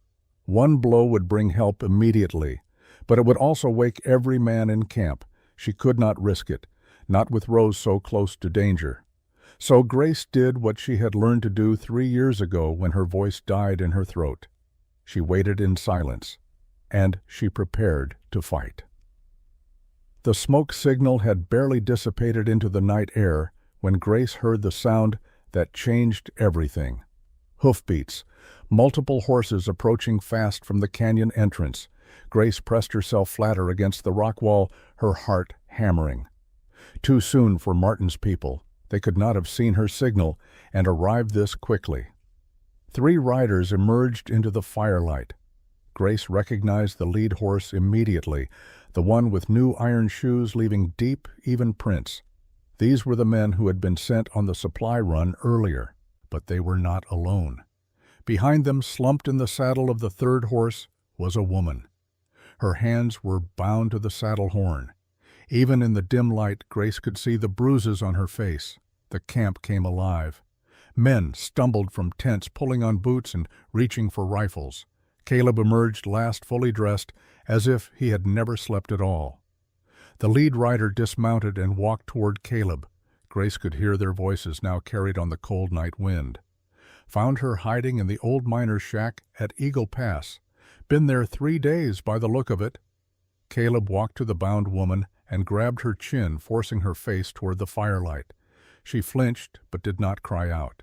One blow would bring help immediately, but it would also wake every man in camp. She could not risk it, not with Rose so close to danger. So Grace did what she had learned to do 3 years ago when her voice died in her throat. She waited in silence, and she prepared to fight. The smoke signal had barely dissipated into the night air when Grace heard the sound that changed everything. Hoofbeats, multiple horses approaching fast from the canyon entrance. Grace pressed herself flatter against the rock wall, her heart hammering. Too soon for Martin's people. They could not have seen her signal and arrived this quickly. 3 riders emerged into the firelight. Grace recognized the lead horse immediately, the one with new iron shoes leaving deep, even prints. These were the men who had been sent on the supply run earlier, but they were not alone. Behind them, slumped in the saddle of the 3rd horse, was a woman. Her hands were bound to the saddle horn. Even in the dim light, Grace could see the bruises on her face. The camp came alive. Men stumbled from tents, pulling on boots and reaching for rifles. Caleb emerged last, fully dressed, as if he had never slept at all. The lead rider dismounted and walked toward Caleb. Grace could hear their voices now carried on the cold night wind. Found her hiding in the old miner's shack at Eagle Pass. Been there 3 days by the look of it. Caleb walked to the bound woman and grabbed her chin, forcing her face toward the firelight. She flinched but did not cry out.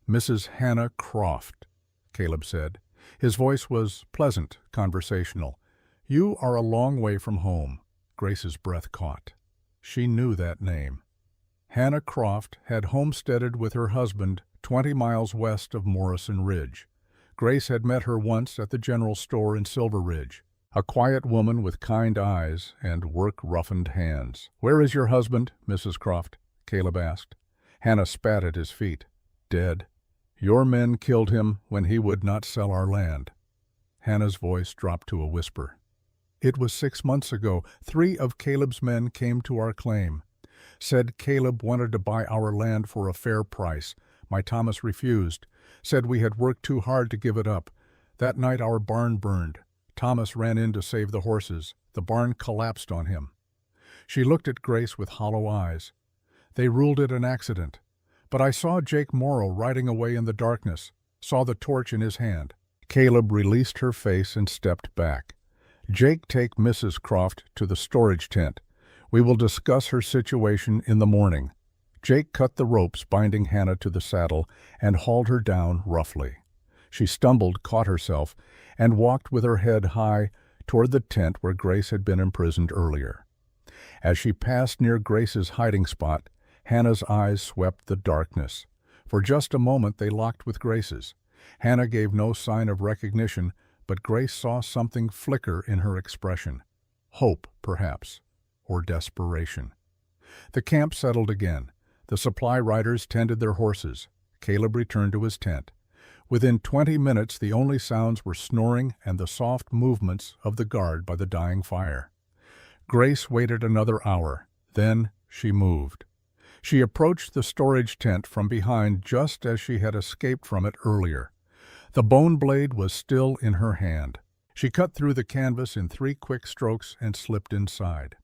"Mrs. Hannah Croft," Caleb said. His voice was pleasant, conversational. "You are a long way from home." Grace's breath caught. She knew that name. Hannah Croft had homesteaded with her husband 20 miles west of Morrison Ridge. Grace had met her once at the general store in Silver Ridge. A quiet woman with kind eyes and work-roughened hands. "Where is your husband, Mrs. Croft?" Caleb asked. Hannah spat at his feet. "Dead. Your men killed him when he would not sell our land." Hannah's voice dropped to a whisper. "It was 6 months ago. 3 of Caleb's men came to our claim. Said Caleb wanted to buy our land for a fair price. My Thomas refused. Said we had worked too hard to give it up. That night our barn burned. Thomas ran in to save the horses. The barn collapsed on him." She looked at Grace with hollow eyes. "They ruled it an accident. But I saw Jake Morrow riding away in the darkness, saw the torch in his hand." Caleb released her face and stepped back. "Jake, take Mrs. Croft to the storage tent. We will discuss her situation in the morning." Jake cut the ropes binding Hannah to the saddle and hauled her down roughly. She stumbled, caught herself, and walked with her head high toward the tent where Grace had been imprisoned earlier. As she passed near Grace's hiding spot, Hannah's eyes swept the darkness. For just a moment they locked with Grace's. Hannah gave no sign of recognition, but Grace saw something flicker in her expression. Hope, perhaps, or desperation. The camp settled again. The supply riders tended their horses. Caleb returned to his tent. Within 20 minutes the only sounds were snoring and the soft movements of the guard by the dying fire. Grace waited another hour. Then she moved. She approached the storage tent from behind just as she had escaped from it earlier. The bone blade was still in her hand. She cut through the canvas in 3 quick strokes and slipped inside.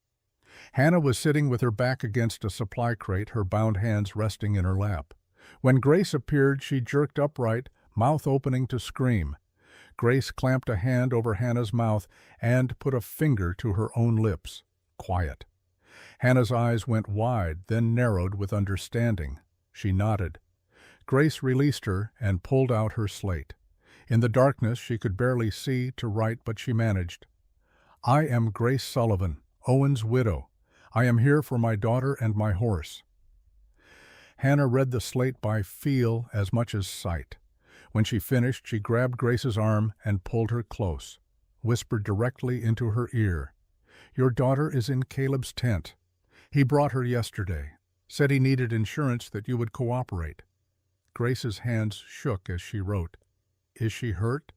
Hannah was sitting with her back against a supply crate, her bound hands resting in her lap. When Grace appeared, she jerked upright, mouth opening to scream. Grace clamped a hand over Hannah's mouth and put a finger to her own lips. Quiet. Hannah's eyes went wide, then narrowed with understanding. She nodded. Grace released her and pulled out her slate. In the darkness she could barely see to write, but she managed. I am Grace Sullivan, Owen's widow. I am here for my daughter and my horse. Hannah read the slate by feel as much as sight. When she finished, she grabbed Grace's arm and pulled her close, whispered directly into her ear. Your daughter is in Caleb's tent. He brought her yesterday. Said he needed insurance, that you would cooperate. Grace's hands shook as she wrote. Is she hurt?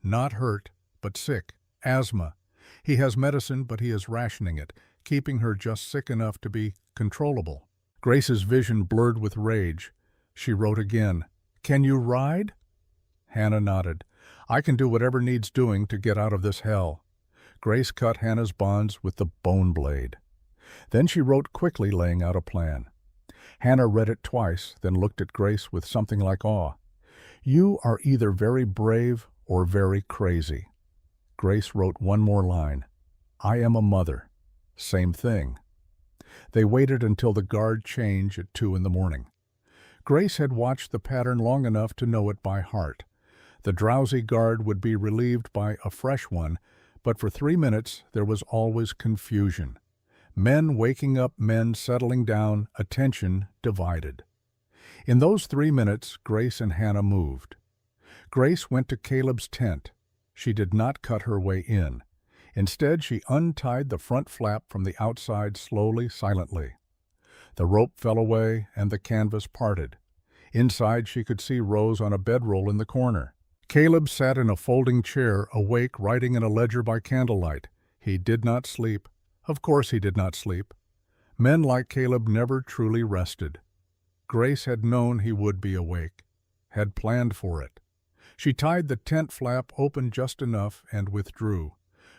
Not hurt, but sick. Asthma. He has medicine, but he is rationing it, keeping her just sick enough to be controllable. Grace's vision blurred with rage. She wrote again. Can you ride? Hannah nodded. I can do whatever needs doing to get out of this hell. Grace cut Hannah's bonds with the bone blade. Then she wrote quickly, laying out a plan. Hannah read it twice, then looked at Grace with something like awe. You are either very brave or very crazy. Grace wrote one more line. I am a mother. Same thing. They waited until the guard changed at 2 a.m. Grace had watched the pattern long enough to know it by heart. The drowsy guard would be relieved by a fresh one, but for 3 minutes there was always confusion. Men waking up, men settling down, attention divided. In those 3 minutes, Grace and Hannah moved. Grace went to Caleb's tent. She did not cut her way in. Instead, she untied the front flap from the outside slowly, silently. The rope fell away and the canvas parted. Inside, she could see Rose on a bedroll in the corner. Caleb sat in a folding chair, awake, writing in a ledger by candlelight. He did not sleep. Of course he did not sleep. Men like Caleb never truly rested. Grace had known he would be awake, had planned for it. She tied the tent flap open just enough and withdrew,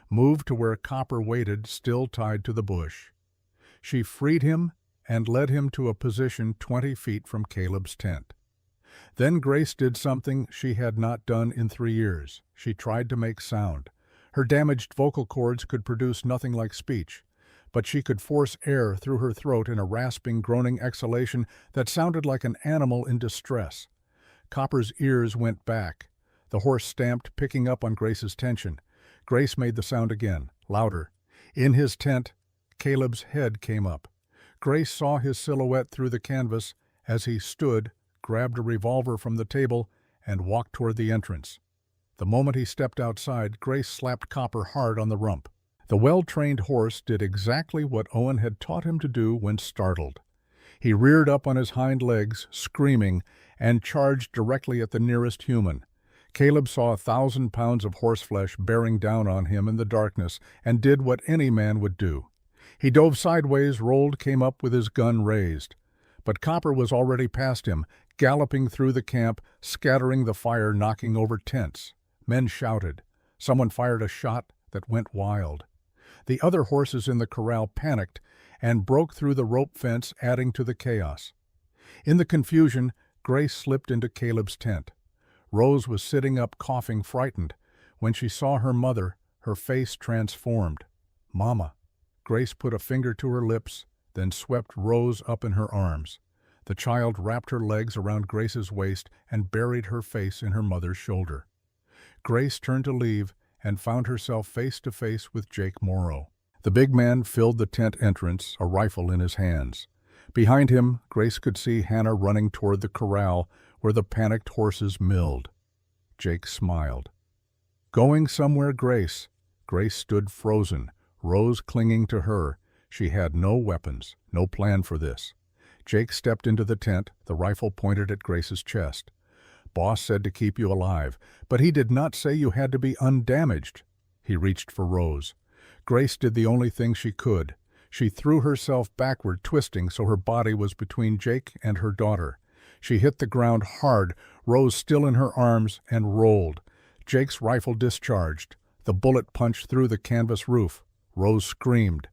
moved to where Copper waited, still tied to the bush. She freed him and led him to a position 20 feet from Caleb's tent. Then Grace did something she had not done in 3 years. She tried to make sound. Her damaged vocal cords could produce nothing like speech, but she could force air through her throat in a rasping, groaning exhalation that sounded like an animal in distress. Copper's ears went back. The horse stamped, picking up on Grace's tension. Grace made the sound again, louder. In his tent, Caleb's head came up. Grace saw his silhouette through the canvas as he stood, grabbed a revolver from the table, and walked toward the entrance. The moment he stepped outside, Grace slapped Copper hard on the rump. The well-trained horse did exactly what Owen had taught him to do when startled. He reared up on his hind legs, screaming, and charged directly at the nearest human. Caleb saw 1,000 pounds of horseflesh bearing down on him in the darkness and did what any man would do. He dove sideways, rolled, came up with his gun raised. But Copper was already past him, galloping through the camp, scattering the fire, knocking over tents. Men shouted. Someone fired a shot that went wild. The other horses in the corral panicked and broke through the rope fence, adding to the chaos. In the confusion, Grace slipped into Caleb's tent. Rose was sitting up, coughing, frightened. When she saw her mother, her face transformed. Mama. Grace put a finger to her lips, then swept Rose up in her arms. The child wrapped her legs around Grace's waist and buried her face in her mother's shoulder. Grace turned to leave and found herself face to face with Jake Morrow. The big man filled the tent entrance, a rifle in his hands. Behind him, Grace could see Hannah running toward the corral where the panicked horses milled. Jake smiled. Going somewhere, Grace? Grace stood frozen, Rose clinging to her. She had no weapons, no plan for this. Jake stepped into the tent, the rifle pointed at Grace's chest. Boss said to keep you alive, but he did not say you had to be undamaged. He reached for Rose. Grace did the only thing she could. She threw herself backward, twisting so her body was between Jake and her daughter. She hit the ground hard, Rose still in her arms, and rolled. Jake's rifle discharged. The bullet punched through the canvas roof. Rose screamed.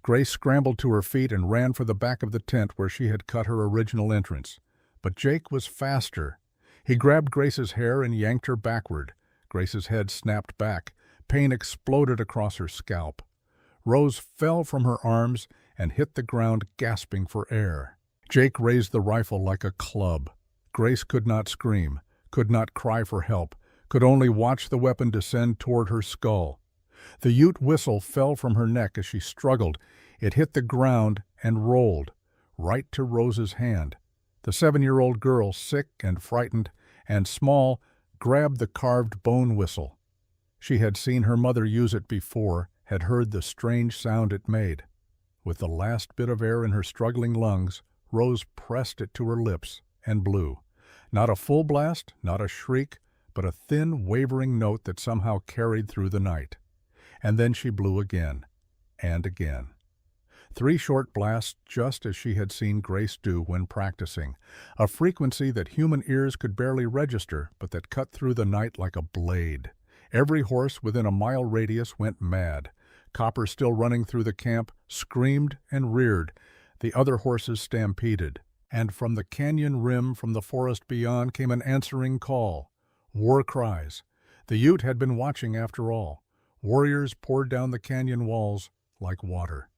Grace scrambled to her feet and ran for the back of the tent where she had cut her original entrance. But Jake was faster. He grabbed Grace's hair and yanked her backward. Grace's head snapped back. Pain exploded across her scalp. Rose fell from her arms and hit the ground, gasping for air. Jake raised the rifle like a club. Grace could not scream, could not cry for help, could only watch the weapon descend toward her skull. The Ute whistle fell from her neck as she struggled. It hit the ground and rolled, right to Rose's hand. The 7-year-old girl, sick and frightened and small, grabbed the carved bone whistle. She had seen her mother use it before, had heard the strange sound it made. With the last bit of air in her struggling lungs, Rose pressed it to her lips and blew. Not a full blast, not a shriek, but a thin, wavering note that somehow carried through the night. And then she blew again, and again. 3 short blasts, just as she had seen Grace do when practicing, a frequency that human ears could barely register, but that cut through the night like a blade. Every horse within a mile radius went mad. Copper, still running through the camp, screamed and reared. The other horses stampeded. And from the canyon rim, from the forest beyond, came an answering call. War cries. The Ute had been watching after all. Warriors poured down the canyon walls like water.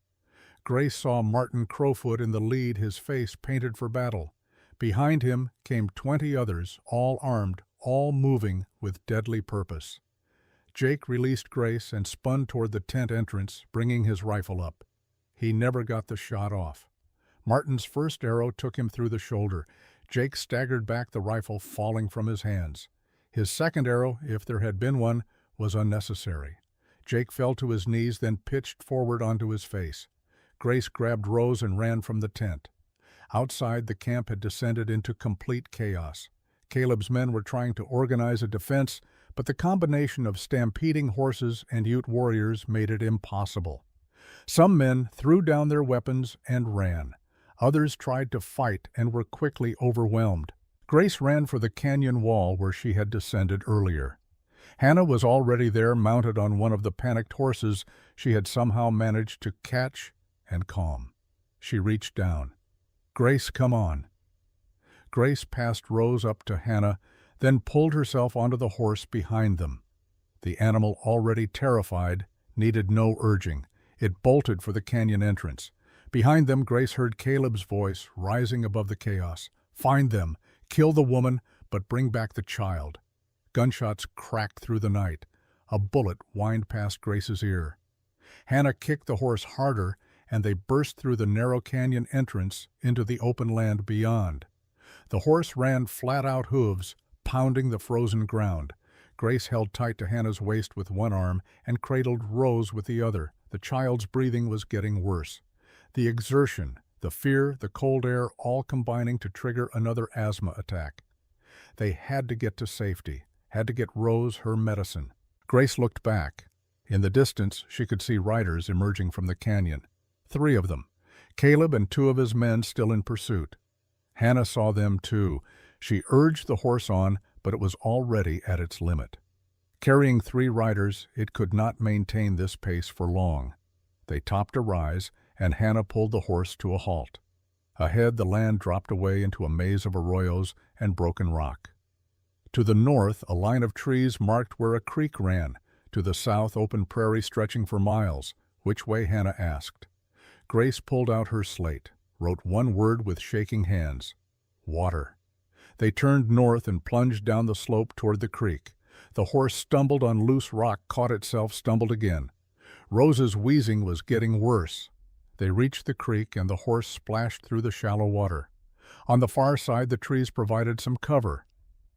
Grace saw Martin Crowfoot in the lead, his face painted for battle. Behind him came 20 others, all armed, all moving with deadly purpose. Jake released Grace and spun toward the tent entrance, bringing his rifle up. He never got the shot off. Martin's first arrow took him through the shoulder. Jake staggered back, the rifle falling from his hands. His second arrow, if there had been one, was unnecessary. Jake fell to his knees, then pitched forward onto his face. Grace grabbed Rose and ran from the tent. Outside, the camp had descended into complete chaos. Caleb's men were trying to organize a defense, but the combination of stampeding horses and Ute warriors made it impossible. Some men threw down their weapons and ran. Others tried to fight and were quickly overwhelmed. Grace ran for the canyon wall where she had descended earlier. Hannah was already there, mounted on one of the panicked horses she had somehow managed to catch and calm. She reached down. "Grace, come on." Grace passed Rose up to Hannah, then pulled herself onto the horse behind them. The animal, already terrified, needed no urging. It bolted for the canyon entrance. Behind them, Grace heard Caleb's voice rising above the chaos. "Find them, kill the woman, but bring back the child." Gunshots cracked through the night. A bullet whined past Grace's ear. Hannah kicked the horse harder, and they burst through the narrow canyon entrance into the open land beyond. The horse ran flat-out hooves, pounding the frozen ground. Grace held tight to Hannah's waist with one arm and cradled Rose with the other. The child's breathing was getting worse. The exertion, the fear, the cold air, all combining to trigger another asthma attack. They had to get to safety, had to get Rose her medicine. Grace looked back. In the distance, she could see riders emerging from the canyon. 3 of them, Caleb and 2 of his men still in pursuit. Hannah saw them too. She urged the horse on, but it was already at its limit. Carrying 3 riders, it could not maintain this pace for long. They topped a rise, and Hannah pulled the horse to a halt. Ahead, the land dropped away into a maze of arroyos and broken rock. To the north, a line of trees marked where a creek ran. To the south, open prairie stretching for miles. Which way, Hannah asked. Grace pulled out her slate, wrote one word with shaking hands: water. They turned north and plunged down the slope toward the creek. The horse stumbled on loose rock, caught itself, stumbled again. Rose's wheezing was getting worse. They reached the creek, and the horse splashed through the shallow water. On the far side, the trees provided some cover.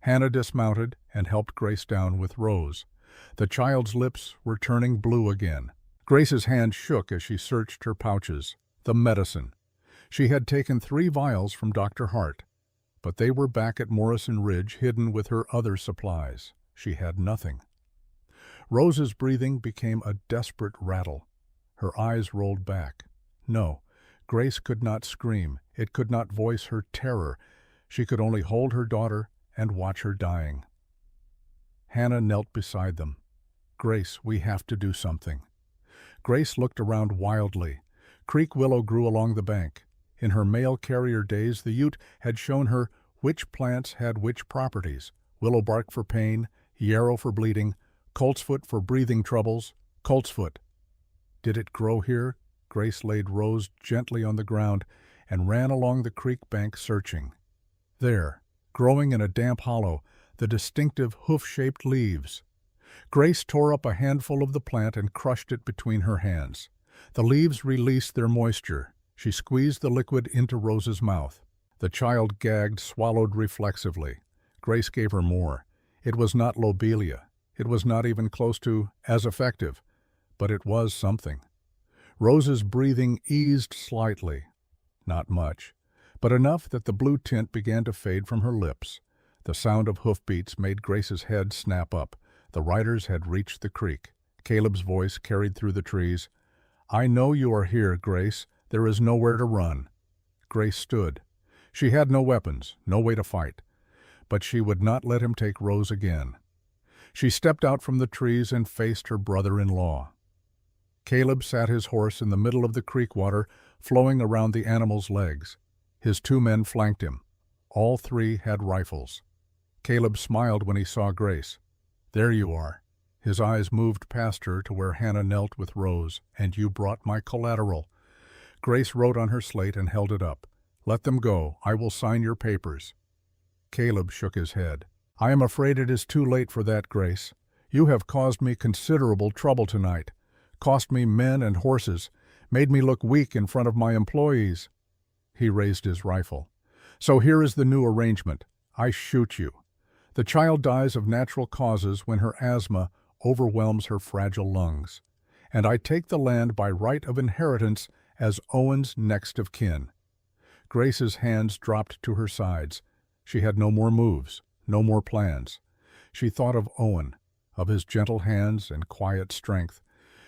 Hannah dismounted and helped Grace down with Rose. The child's lips were turning blue again. Grace's hand shook as she searched her pouches. The medicine. She had taken 3 vials from Dr. Hart, but they were back at Morrison Ridge, hidden with her other supplies. She had nothing. Rose's breathing became a desperate rattle. Her eyes rolled back. No, Grace could not scream. It could not voice her terror. She could only hold her daughter and watch her dying. Hannah knelt beside them. "Grace, we have to do something." Grace looked around wildly. Creek willow grew along the bank. In her mail carrier days, the Ute had shown her which plants had which properties: willowbark for pain, yarrow for bleeding, coltsfoot for breathing troubles. Coltsfoot. Did it grow here? Grace laid Rose gently on the ground and ran along the creek bank searching. There, growing in a damp hollow, the distinctive hoof-shaped leaves. Grace tore up a handful of the plant and crushed it between her hands. The leaves released their moisture. She squeezed the liquid into Rose's mouth. The child gagged, swallowed reflexively. Grace gave her more. It was not lobelia. It was not even close to as effective, but it was something. Rose's breathing eased slightly. Not much, but enough that the blue tint began to fade from her lips. The sound of hoofbeats made Grace's head snap up. The riders had reached the creek. Caleb's voice carried through the trees. "I know you are here, Grace. There is nowhere to run." Grace stood. She had no weapons, no way to fight, but she would not let him take Rose again. She stepped out from the trees and faced her brother-in-law. Caleb sat his horse in the middle of the creek water, flowing around the animal's legs. His 2 men flanked him. All 3 had rifles. Caleb smiled when he saw Grace. "There you are." His eyes moved past her to where Hannah knelt with Rose. "And you brought my collateral." Grace wrote on her slate and held it up. "Let them go. I will sign your papers." Caleb shook his head. "I am afraid it is too late for that, Grace. You have caused me considerable trouble tonight. Cost me men and horses. Made me look weak in front of my employees." He raised his rifle. "So here is the new arrangement. I shoot you. The child dies of natural causes when her asthma overwhelms her fragile lungs. And I take the land by right of inheritance as Owen's next of kin." Grace's hands dropped to her sides. She had no more moves, no more plans. She thought of Owen, of his gentle hands and quiet strength.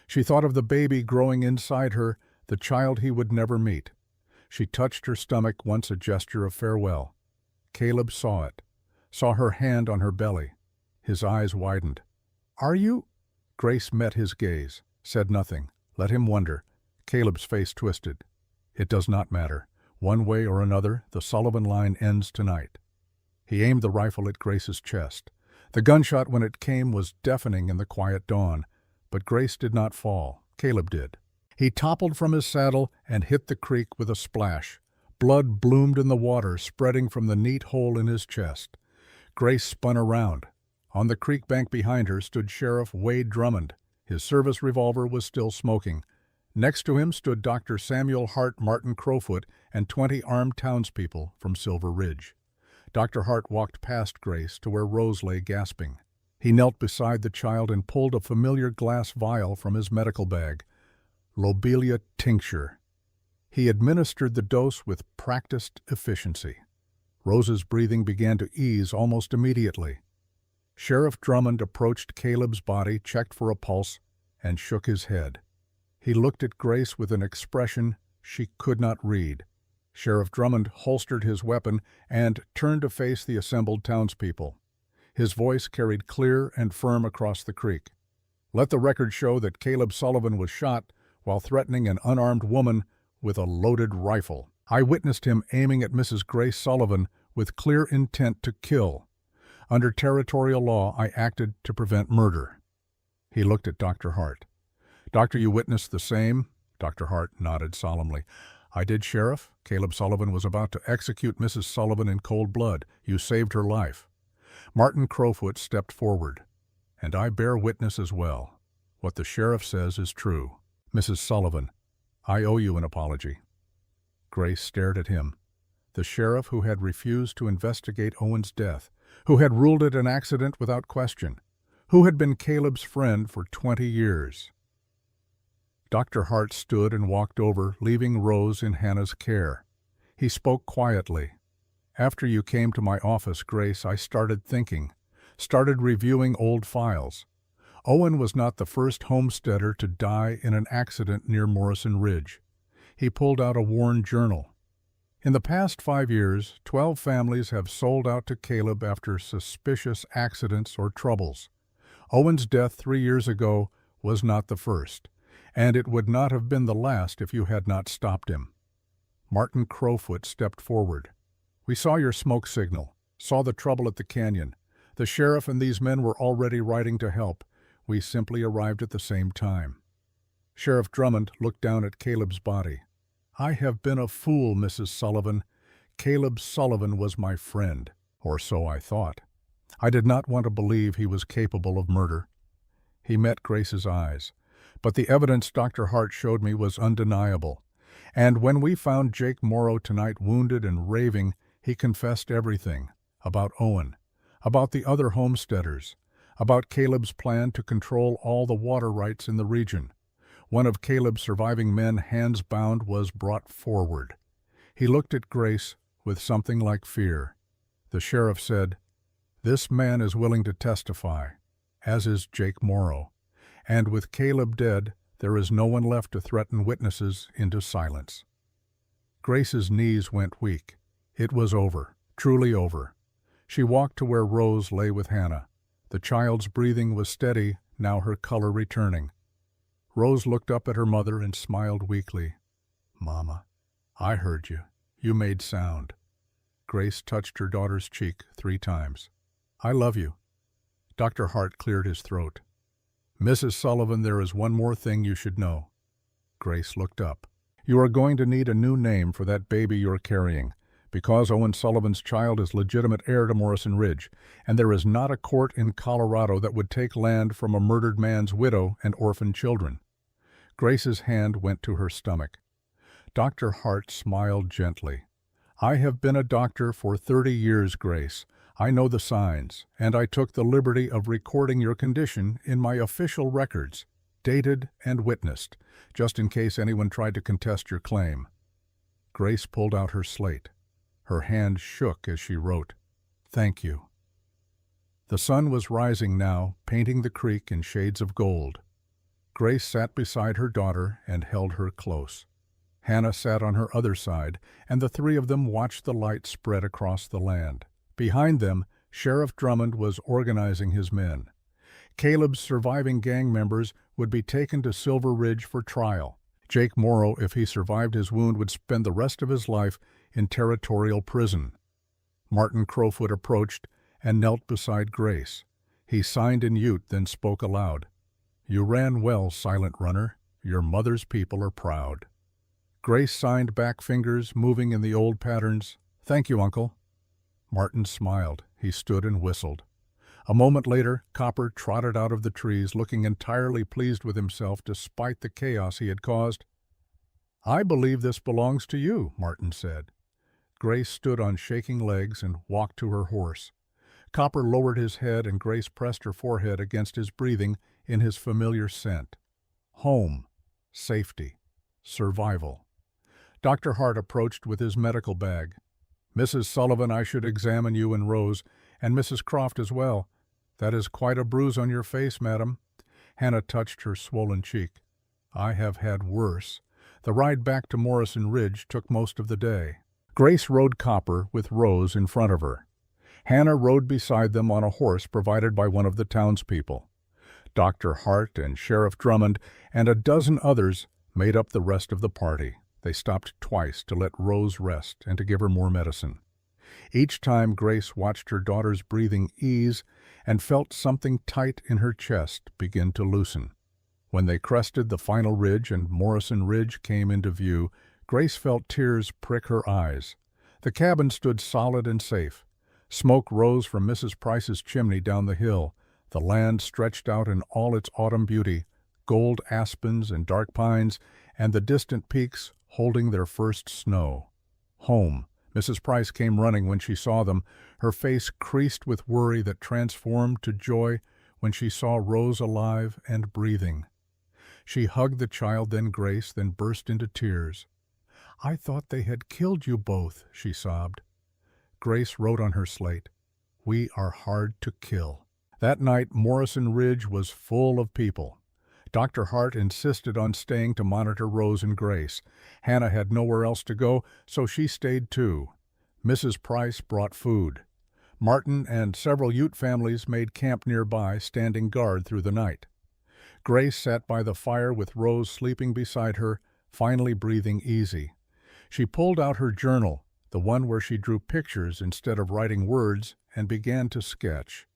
She thought of the baby growing inside her, the child he would never meet. She touched her stomach, once a gesture of farewell. Caleb saw it, saw her hand on her belly. His eyes widened. "Are you—" Grace met his gaze, said nothing, let him wonder. Caleb's face twisted. "It does not matter. One way or another, the Sullivan line ends tonight." He aimed the rifle at Grace's chest. The gunshot, when it came, was deafening in the quiet dawn, but Grace did not fall. Caleb did. He toppled from his saddle and hit the creek with a splash. Blood bloomed in the water, spreading from the neat hole in his chest. Grace spun around. On the creek bank behind her stood Sheriff Wade Drummond. His service revolver was still smoking. Next to him stood Dr. Samuel Hart Martin Crowfoot and 20 armed townspeople from Silver Ridge. Dr. Hart walked past Grace to where Rose lay gasping. He knelt beside the child and pulled a familiar glass vial from his medical bag. Lobelia tincture. He administered the dose with practiced efficiency. Rose's breathing began to ease almost immediately. Sheriff Drummond approached Caleb's body, checked for a pulse, and shook his head. He looked at Grace with an expression she could not read. Sheriff Drummond holstered his weapon and turned to face the assembled townspeople. His voice carried clear and firm across the creek. "Let the record show that Caleb Sullivan was shot while threatening an unarmed woman with a loaded rifle. I witnessed him aiming at Mrs. Grace Sullivan with clear intent to kill. Under territorial law, I acted to prevent murder." He looked at Dr. Hart. "Doctor, you witnessed the same?" Dr. Hart nodded solemnly. "I did, Sheriff. Caleb Sullivan was about to execute Mrs. Sullivan in cold blood. You saved her life." Martin Crowfoot stepped forward. "And I bear witness as well. What the sheriff says is true. Mrs. Sullivan, I owe you an apology." Grace stared at him. The sheriff who had refused to investigate Owen's death, who had ruled it an accident without question, who had been Caleb's friend for 20 years. Dr. Hart stood and walked over, leaving Rose in Hannah's care. He spoke quietly. "After you came to my office, Grace, I started thinking, started reviewing old files. Owen was not the first homesteader to die in an accident near Morrison Ridge." He pulled out a worn journal. "In the past 5 years, 12 families have sold out to Caleb after suspicious accidents or troubles. Owen's death 3 years ago was not the first, and it would not have been the last if you had not stopped him." Martin Crowfoot stepped forward. We saw your smoke signal, saw the trouble at the canyon. The sheriff and these men were already riding to help. We simply arrived at the same time." Sheriff Drummond looked down at Caleb's body. "I have been a fool, Mrs. Sullivan. Caleb Sullivan was my friend, or so I thought. I did not want to believe he was capable of murder." He met Grace's eyes. "But the evidence Dr. Hart showed me was undeniable. And when we found Jake Morrow tonight wounded and raving, he confessed everything. About Owen, about the other homesteaders, about Caleb's plan to control all the water rights in the region. One of Caleb's surviving men, hands bound, was brought forward." He looked at Grace with something like fear. The sheriff said, "This man is willing to testify, as is Jake Morrow. And with Caleb dead, there is no one left to threaten witnesses into silence." Grace's knees went weak. It was over, truly over. She walked to where Rose lay with Hannah. The child's breathing was steady, now her color returning. Rose looked up at her mother and smiled weakly. "Mama, I heard you. You made sound." Grace touched her daughter's cheek 3 times. "I love you." Dr. Hart cleared his throat. "Mrs. Sullivan, there is one more thing you should know." Grace looked up. "You are going to need a new name for that baby you're carrying, because Owen Sullivan's child is legitimate heir to Morrison Ridge, and there is not a court in Colorado that would take land from a murdered man's widow and orphan children." Grace's hand went to her stomach. Dr. Hart smiled gently. "I have been a doctor for 30 years, Grace. I know the signs, and I took the liberty of recording your condition in my official records, dated and witnessed, just in case anyone tried to contest your claim." Grace pulled out her slate. Her hand shook as she wrote, "Thank you." The sun was rising now, painting the creek in shades of gold. Grace sat beside her daughter and held her close. Hannah sat on her other side, and the 3 of them watched the light spread across the land. Behind them, Sheriff Drummond was organizing his men. Caleb's surviving gang members would be taken to Silver Ridge for trial. Jake Morrow, if he survived his wound, would spend the rest of his life in territorial prison. Martin Crowfoot approached and knelt beside Grace. He signed in Ute, then spoke aloud. "You ran well, silent runner. Your mother's people are proud." Grace signed back, fingers moving in the old patterns. "Thank you, Uncle." Martin smiled. He stood and whistled. A moment later, Copper trotted out of the trees, looking entirely pleased with himself despite the chaos he had caused. "I believe this belongs to you," Martin said. Grace stood on shaking legs and walked to her horse. Copper lowered his head, and Grace pressed her forehead against his breathing in his familiar scent. Home, safety, survival. Dr. Hart approached with his medical bag. "Mrs. Sullivan, I should examine you and Rose, and Mrs. Croft as well. That is quite a bruise on your face, madam." Hannah touched her swollen cheek. "I have had worse. The ride back to Morrison Ridge took most of the day." Grace rode Copper with Rose in front of her. Hannah rode beside them on a horse provided by one of the townspeople. Dr. Hart and Sheriff Drummond and a dozen others made up the rest of the party. They stopped twice to let Rose rest and to give her more medicine. Each time Grace watched her daughter's breathing ease and felt something tight in her chest begin to loosen. When they crested the final ridge and Morrison Ridge came into view, Grace felt tears prick her eyes. The cabin stood solid and safe. Smoke rose from Mrs. Price's chimney down the hill. The land stretched out in all its autumn beauty, gold aspens and dark pines, and the distant peaks holding their first snow. Home. Mrs. Price came running when she saw them, her face creased with worry that transformed to joy when she saw Rose alive and breathing. She hugged the child, then Grace, then burst into tears. "I thought they had killed you both," she sobbed. Grace wrote on her slate, "We are hard to kill." That night, Morrison Ridge was full of people. Dr. Hart insisted on staying to monitor Rose and Grace. Hannah had nowhere else to go, so she stayed too. Mrs. Price brought food. Martin and several Ute families made camp nearby, standing guard through the night. Grace sat by the fire with Rose sleeping beside her, finally breathing easy. She pulled out her journal, the one where she drew pictures instead of writing words and began to sketch.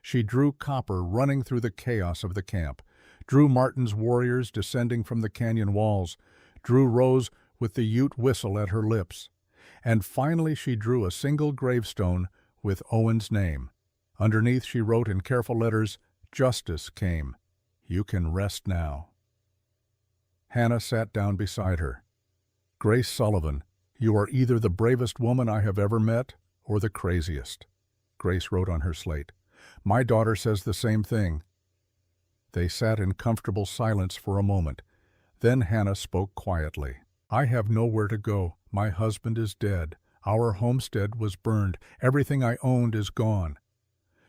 She drew Copper running through the chaos of the camp, drew Martin's warriors descending from the canyon walls, drew Rose with the Ute whistle at her lips, and finally she drew a single gravestone with Owen's name. Underneath she wrote in careful letters, "Justice came. You can rest now." Hannah sat down beside her. "Grace Sullivan, you are either the bravest woman I have ever met or the craziest." Grace wrote on her slate. "My daughter says the same thing." They sat in comfortable silence for a moment. Then Hannah spoke quietly. "I have nowhere to go. My husband is dead. Our homestead was burned. Everything I owned is gone."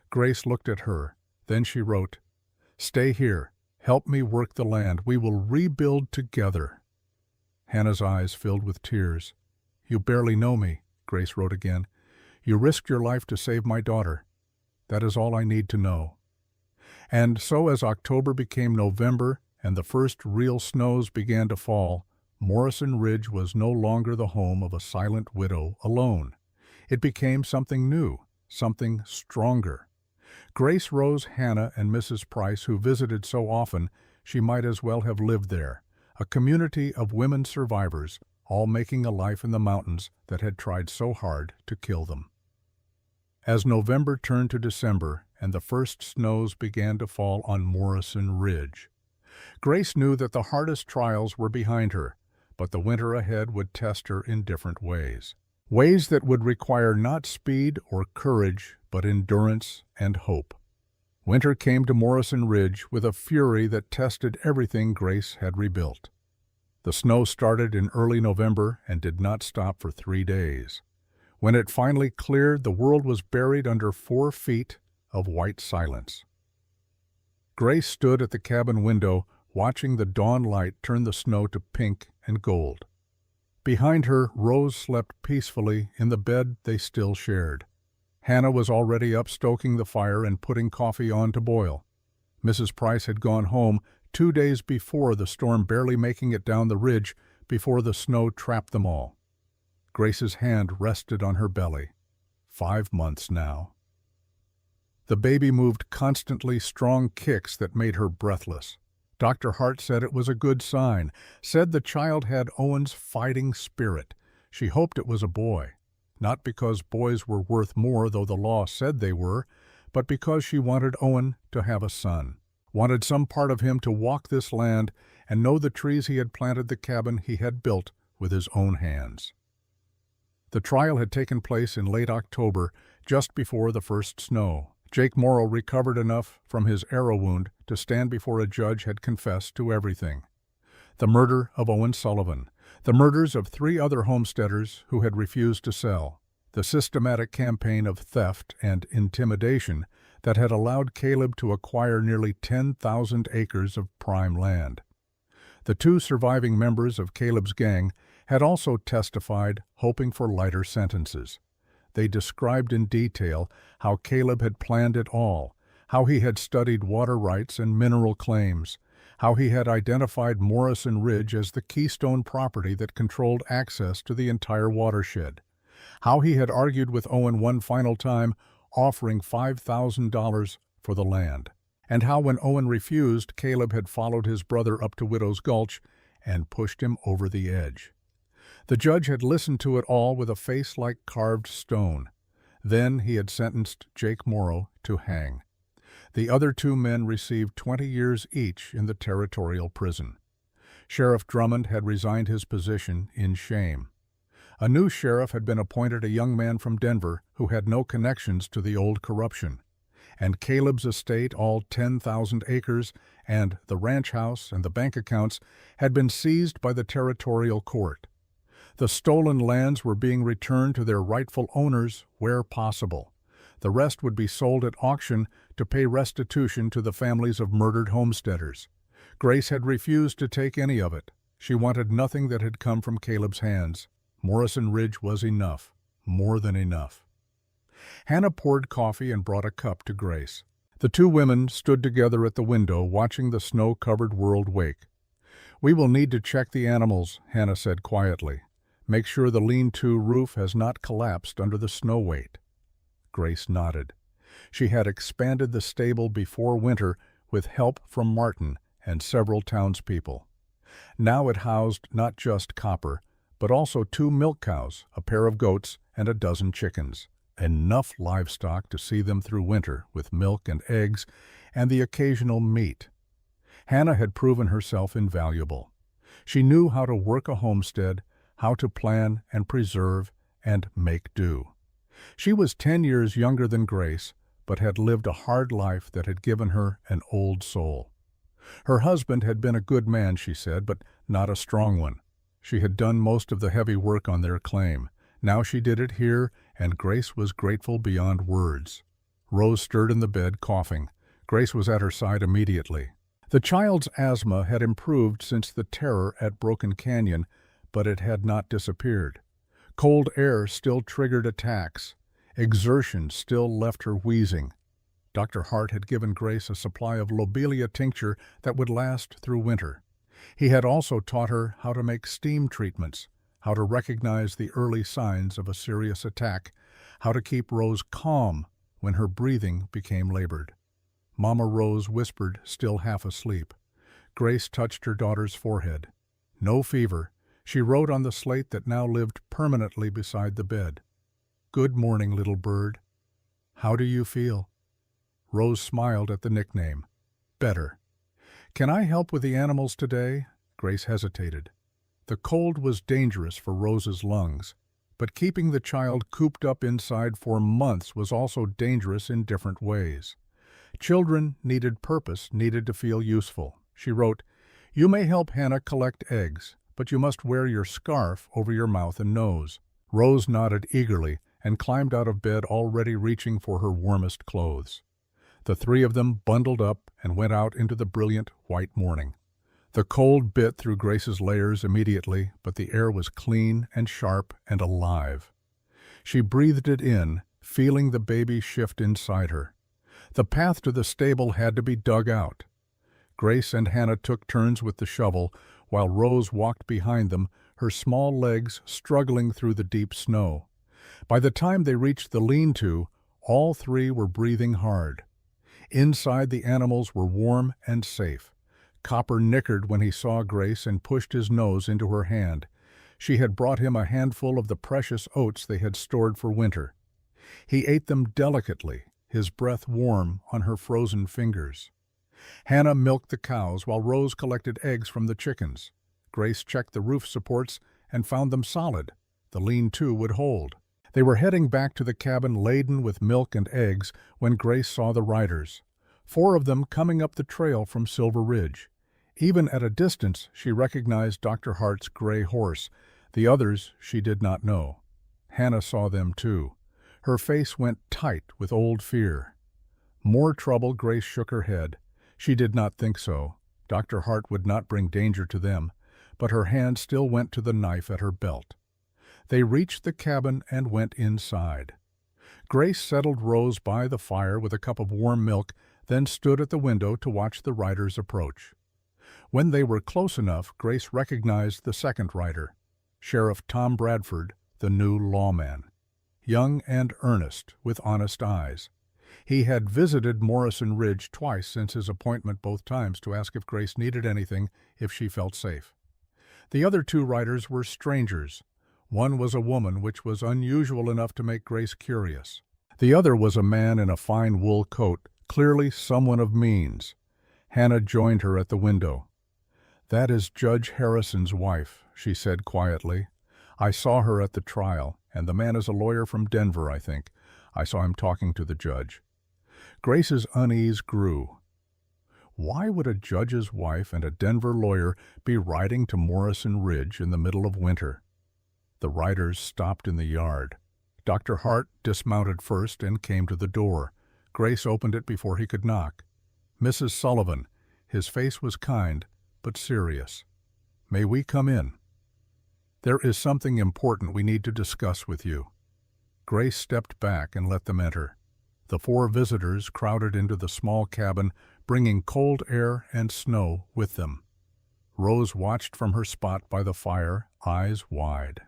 Grace looked at her. Then she wrote, "Stay here. Help me work the land. We will rebuild together." Hannah's eyes filled with tears. "You barely know me," Grace wrote again. "You risked your life to save my daughter. That is all I need to know." And so as October became November and the first real snows began to fall, Morrison Ridge was no longer the home of a silent widow alone. It became something new, something stronger. Grace Rose Hannah and Mrs. Price, who visited so often she might as well have lived there, a community of women survivors, all making a life in the mountains that had tried so hard to kill them. As November turned to December and the first snows began to fall on Morrison Ridge, Grace knew that the hardest trials were behind her, but the winter ahead would test her in different ways. Ways that would require not speed or courage, but endurance and hope. Winter came to Morrison Ridge with a fury that tested everything Grace had rebuilt. The snow started in early November and did not stop for 3 days. When it finally cleared, the world was buried under 4 feet of white silence. Grace stood at the cabin window, watching the dawn light turn the snow to pink and gold. Behind her, Rose slept peacefully in the bed they still shared. Hannah was already up stoking the fire and putting coffee on to boil. Mrs. Price had gone home 2 days before the storm, barely making it down the ridge before the snow trapped them all. Grace's hand rested on her belly. 5 months now. The baby moved constantly, strong kicks that made her breathless. Dr. Hart said it was a good sign, said the child had Owen's fighting spirit. She hoped it was a boy, not because boys were worth more, though the law said they were, but because she wanted Owen to have a son, wanted some part of him to walk this land and know the trees he had planted, the cabin he had built with his own hands. The trial had taken place in late October, just before the first snow. Jake Morrow, recovered enough from his arrow wound to stand before a judge, had confessed to everything. The murder of Owen Sullivan, the murders of 3 other homesteaders who had refused to sell, the systematic campaign of theft and intimidation that had allowed Caleb to acquire nearly 10,000 acres of prime land. The 2 surviving members of Caleb's gang had also testified, hoping for lighter sentences. They described in detail how Caleb had planned it all, how he had studied water rights and mineral claims, how he had identified Morrison Ridge as the keystone property that controlled access to the entire watershed, how he had argued with Owen one final time, offering $5,000 for the land, and how when Owen refused, Caleb had followed his brother up to Widow's Gulch and pushed him over the edge. The judge had listened to it all with a face like carved stone. Then he had sentenced Jake Morrow to hang. The other 2 men received 20 years each in the territorial prison. Sheriff Drummond had resigned his position in shame. A new sheriff had been appointed, a young man from Denver who had no connections to the old corruption. And Caleb's estate, all 10,000 acres, and the ranch house and the bank accounts had been seized by the territorial court. The stolen lands were being returned to their rightful owners where possible. The rest would be sold at auction to pay restitution to the families of murdered homesteaders. Grace had refused to take any of it. She wanted nothing that had come from Caleb's hands. Morrison Ridge was enough, more than enough. Hannah poured coffee and brought a cup to Grace. The 2 women stood together at the window, watching the snow-covered world wake. "We will need to check the animals," Hannah said quietly. Make sure the lean-to roof has not collapsed under the snow weight." Grace nodded. She had expanded the stable before winter with help from Martin and several townspeople. Now it housed not just Copper, but also 2 milk cows, a pair of goats, and a dozen chickens. Enough livestock to see them through winter with milk and eggs and the occasional meat. Hannah had proven herself invaluable. She knew how to work a homestead, how to plan and preserve and make do. She was 10 years younger than Grace, but had lived a hard life that had given her an old soul. Her husband had been a good man, she said, but not a strong one. She had done most of the heavy work on their claim. Now she did it here, and Grace was grateful beyond words. Rose stirred in the bed, coughing. Grace was at her side immediately. The child's asthma had improved since the terror at Broken Canyon, but it had not disappeared. Cold air still triggered attacks. Exertion still left her wheezing. Dr. Hart had given Grace a supply of lobelia tincture that would last through winter. He had also taught her how to make steam treatments, how to recognize the early signs of a serious attack, how to keep Rose calm when her breathing became labored. Mama Rose whispered, still half asleep. Grace touched her daughter's forehead. No fever. She wrote on the slate that now lived permanently beside the bed. "Good morning, little bird. How do you feel?" Rose smiled at the nickname. "Better." "Can I help with the animals today?" Grace hesitated. The cold was dangerous for Rose's lungs, but keeping the child cooped up inside for months was also dangerous in different ways. Children needed purpose, needed to feel useful. She wrote, "You may help Hannah collect eggs, but you must wear your scarf over your mouth and nose." Rose nodded eagerly and climbed out of bed, already reaching for her warmest clothes. The 3 of them bundled up and went out into the brilliant white morning. The cold bit through Grace's layers immediately, but the air was clean and sharp and alive. She breathed it in, feeling the baby shift inside her. The path to the stable had to be dug out. Grace and Hannah took turns with the shovel, while Rose walked behind them, her small legs struggling through the deep snow. By the time they reached the lean-to, all 3 were breathing hard. Inside, the animals were warm and safe. Copper nickered when he saw Grace and pushed his nose into her hand. She had brought him a handful of the precious oats they had stored for winter. He ate them delicately, his breath warm on her frozen fingers. Hannah milked the cows while Rose collected eggs from the chickens. Grace checked the roof supports and found them solid. The lean-to would hold. They were heading back to the cabin laden with milk and eggs when Grace saw the riders, 4 of them coming up the trail from Silver Ridge. Even at a distance, she recognized Dr. Hart's gray horse. The others she did not know. Hannah saw them too. Her face went tight with old fear. More trouble? Grace shook her head. She did not think so. Dr. Hart would not bring danger to them, but her hand still went to the knife at her belt. They reached the cabin and went inside. Grace settled Rose by the fire with a cup of warm milk, then stood at the window to watch the riders approach. When they were close enough, Grace recognized the second rider, Sheriff Tom Bradford, the new lawman. Young and earnest, with honest eyes. He had visited Morrison Ridge twice since his appointment, both times to ask if Grace needed anything, if she felt safe. The other 2 riders were strangers. One was a woman, which was unusual enough to make Grace curious. The other was a man in a fine wool coat, clearly someone of means. Hannah joined her at the window. "That is Judge Harrison's wife," she said quietly. "I saw her at the trial, and the man is a lawyer from Denver, I think. I saw him talking to the judge." Grace's unease grew. Why would a judge's wife and a Denver lawyer be riding to Morrison Ridge in the middle of winter? The riders stopped in the yard. Dr. Hart dismounted first and came to the door. Grace opened it before he could knock. "Mrs. Sullivan." His face was kind, but serious. "May we come in?" "There is something important we need to discuss with you." Grace stepped back and let them enter. The 4 visitors crowded into the small cabin, bringing cold air and snow with them. Rose watched from her spot by the fire, eyes wide.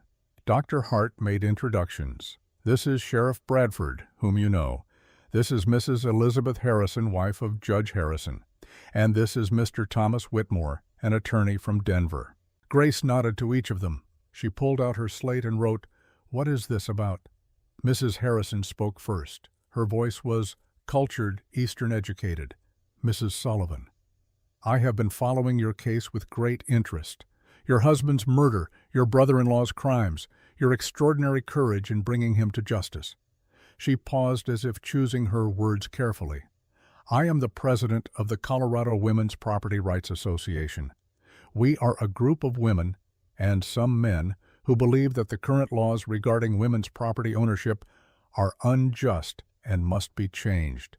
Dr. Hart made introductions. This is Sheriff Bradford, whom you know. This is Mrs. Elizabeth Harrison, wife of Judge Harrison. And this is Mr. Thomas Whitmore, an attorney from Denver. Grace nodded to each of them. She pulled out her slate and wrote, "What is this about?" Mrs. Harrison spoke first. Her voice was cultured, Eastern-educated. "Mrs. Sullivan, I have been following your case with great interest. Your husband's murder, your brother-in-law's crimes, your extraordinary courage in bringing him to justice." She paused as if choosing her words carefully. "I am the president of the Colorado Women's Property Rights Association. We are a group of women, and some men, who believe that the current laws regarding women's property ownership are unjust and must be changed."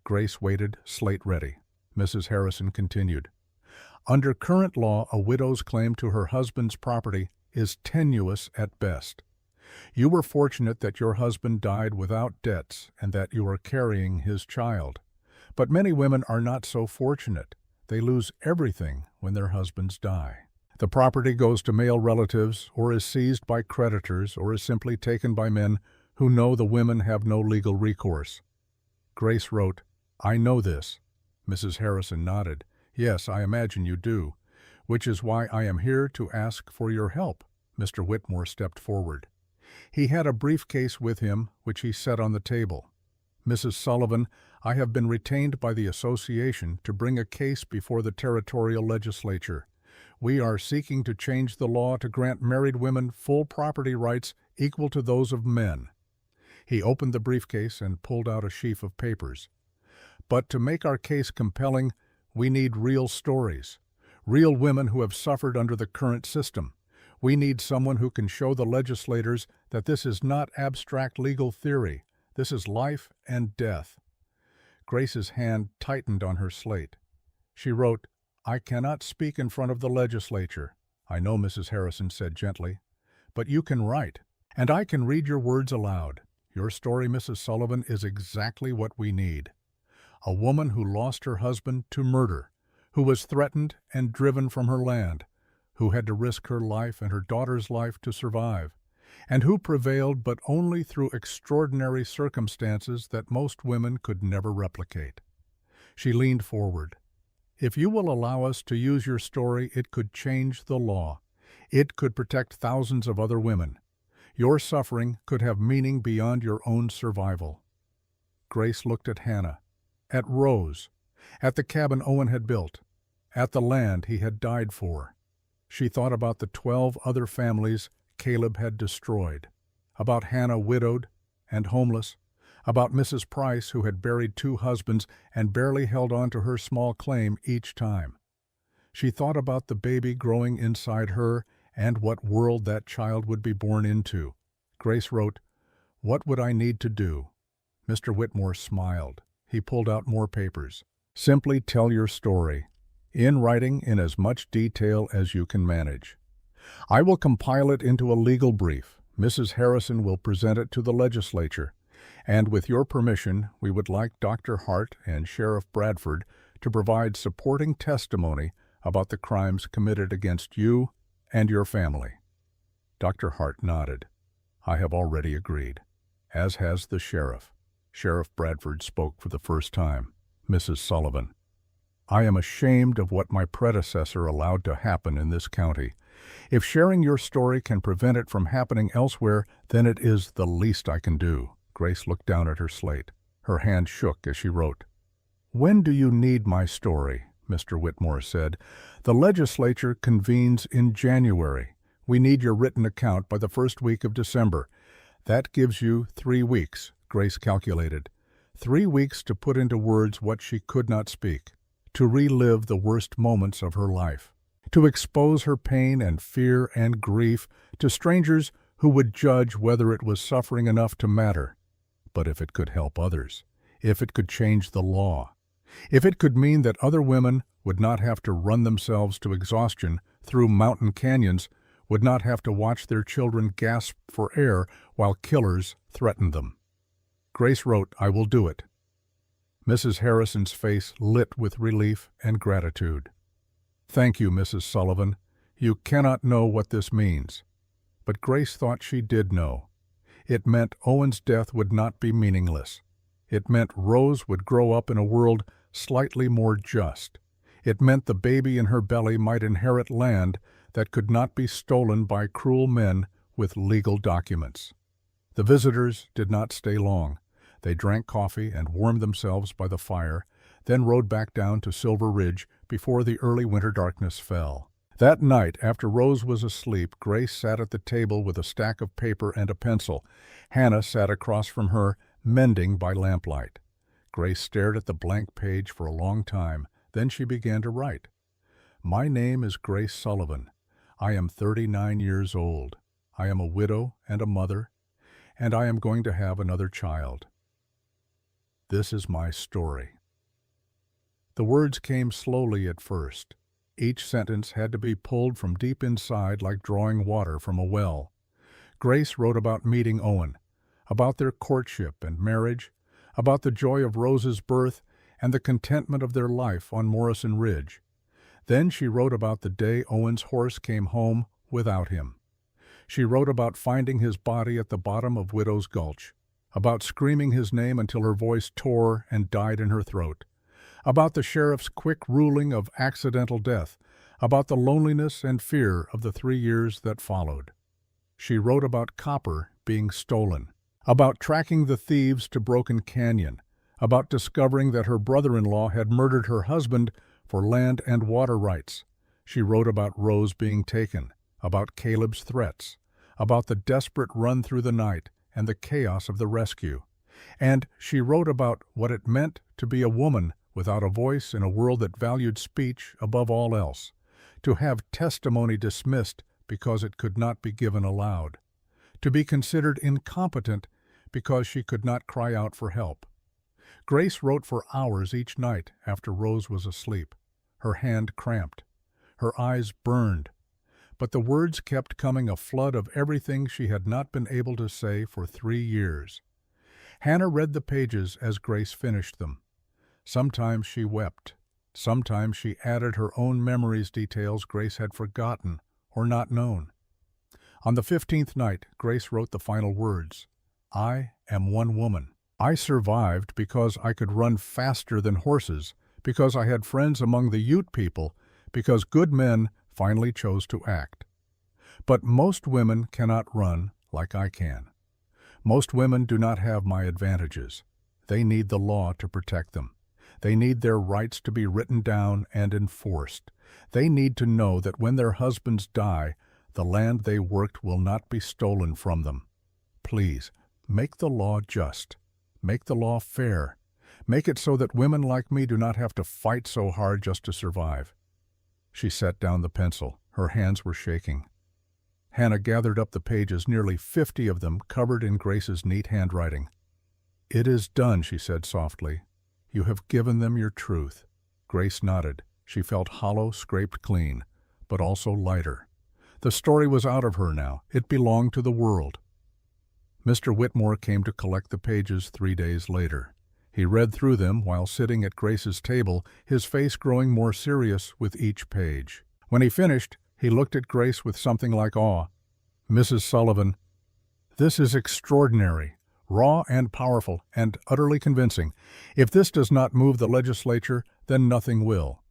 Grace waited, slate ready. Mrs. Harrison continued, "Under current law, a widow's claim to her husband's property is tenuous at best. You were fortunate that your husband died without debts and that you are carrying his child. But many women are not so fortunate. They lose everything when their husbands die. The property goes to male relatives, or is seized by creditors, or is simply taken by men who know the women have no legal recourse." Grace wrote, "I know this." Mrs. Harrison nodded. "Yes, I imagine you do, which is why I am here to ask for your help." Mr. Whitmore stepped forward. He had a briefcase with him, which he set on the table. "Mrs. Sullivan, I have been retained by the association to bring a case before the territorial legislature. We are seeking to change the law to grant married women full property rights equal to those of men." He opened the briefcase and pulled out a sheaf of papers. "But to make our case compelling, we need real stories, real women who have suffered under the current system. We need someone who can show the legislators that this is not abstract legal theory. This is life and death." Grace's hand tightened on her slate. She wrote, "I cannot speak in front of the legislature," "I know," Mrs. Harrison said gently, "but you can write, and I can read your words aloud. Your story, Mrs. Sullivan, is exactly what we need. A woman who lost her husband to murder, who was threatened and driven from her land, who had to risk her life and her daughter's life to survive, and who prevailed but only through extraordinary circumstances that most women could never replicate." She leaned forward. "If you will allow us to use your story, it could change the law. It could protect thousands of other women. Your suffering could have meaning beyond your own survival." Grace looked at Hannah, at Rose, at the cabin Owen had built, at the land he had died for. She thought about the 12 other families Caleb had destroyed, about Hannah widowed and homeless, about Mrs. Price who had buried 2 husbands and barely held on to her small claim each time. She thought about the baby growing inside her and what world that child would be born into. Grace wrote, "What would I need to do?" Mr. Whitmore smiled. He pulled out more papers. "Simply tell your story, in writing in as much detail as you can manage. I will compile it into a legal brief. Mrs. Harrison will present it to the legislature, and with your permission, we would like Dr. Hart and Sheriff Bradford to provide supporting testimony about the crimes committed against you and your family." Dr. Hart nodded. "I have already agreed, as has the sheriff." Sheriff Bradford spoke for the first time. "Mrs. Sullivan, I am ashamed of what my predecessor allowed to happen in this county. If sharing your story can prevent it from happening elsewhere, then it is the least I can do." Grace looked down at her slate. Her hand shook as she wrote. "When do you need my story?" Mr. Whitmore said. "The legislature convenes in January. We need your written account by the first week of December. That gives you 3 weeks, Grace calculated. 3 weeks to put into words what she could not speak, to relive the worst moments of her life, to expose her pain and fear and grief to strangers who would judge whether it was suffering enough to matter. But if it could help others, if it could change the law, if it could mean that other women would not have to run themselves to exhaustion through mountain canyons, would not have to watch their children gasp for air while killers threatened them. Grace wrote, "I will do it." Mrs. Harrison's face lit with relief and gratitude. "Thank you, Mrs. Sullivan. You cannot know what this means." But Grace thought she did know. It meant Owen's death would not be meaningless. It meant Rose would grow up in a world slightly more just. It meant the baby in her belly might inherit land that could not be stolen by cruel men with legal documents. The visitors did not stay long. They drank coffee and warmed themselves by the fire, then rode back down to Silver Ridge before the early winter darkness fell. That night, after Rose was asleep, Grace sat at the table with a stack of paper and a pencil. Hannah sat across from her, mending by lamplight. Grace stared at the blank page for a long time. Then she began to write. My name is Grace Sullivan. I am 39 years old. I am a widow and a mother, and I am going to have another child. This is my story. The words came slowly at first. Each sentence had to be pulled from deep inside like drawing water from a well. Grace wrote about meeting Owen, about their courtship and marriage, about the joy of Rose's birth and the contentment of their life on Morrison Ridge. Then she wrote about the day Owen's horse came home without him. She wrote about finding his body at the bottom of Widow's Gulch, about screaming his name until her voice tore and died in her throat, about the sheriff's quick ruling of accidental death, about the loneliness and fear of the 3 years that followed. She wrote about copper being stolen, about tracking the thieves to Broken Canyon, about discovering that her brother-in-law had murdered her husband for land and water rights. She wrote about Rose being taken, about Caleb's threats, about the desperate run through the night and the chaos of the rescue. And she wrote about what it meant to be a woman without a voice in a world that valued speech above all else, to have testimony dismissed because it could not be given aloud, to be considered incompetent because she could not cry out for help. Grace wrote for hours each night after Rose was asleep. Her hand cramped. Her eyes burned. But the words kept coming, a flood of everything she had not been able to say for 3 years. Hannah read the pages as Grace finished them. Sometimes she wept. Sometimes she added her own memories, details Grace had forgotten or not known. On the 15th night, Grace wrote the final words. I am one woman. I survived because I could run faster than horses, because I had friends among the Ute people, because good men finally chose to act. But most women cannot run like I can. Most women do not have my advantages. They need the law to protect them. They need their rights to be written down and enforced. They need to know that when their husbands die, the land they worked will not be stolen from them. Please, make the law just. Make the law fair. Make it so that women like me do not have to fight so hard just to survive. She set down the pencil. Her hands were shaking. Hannah gathered up the pages, nearly 50 of them covered in Grace's neat handwriting. It is done, she said softly. You have given them your truth. Grace nodded. She felt hollow, scraped clean, but also lighter. The story was out of her now. It belonged to the world. Mr. Whitmore came to collect the pages 3 days later. He read through them while sitting at Grace's table, his face growing more serious with each page. When he finished, he looked at Grace with something like awe. Mrs. Sullivan, this is extraordinary, raw and powerful, and utterly convincing. If this does not move the legislature, then nothing will.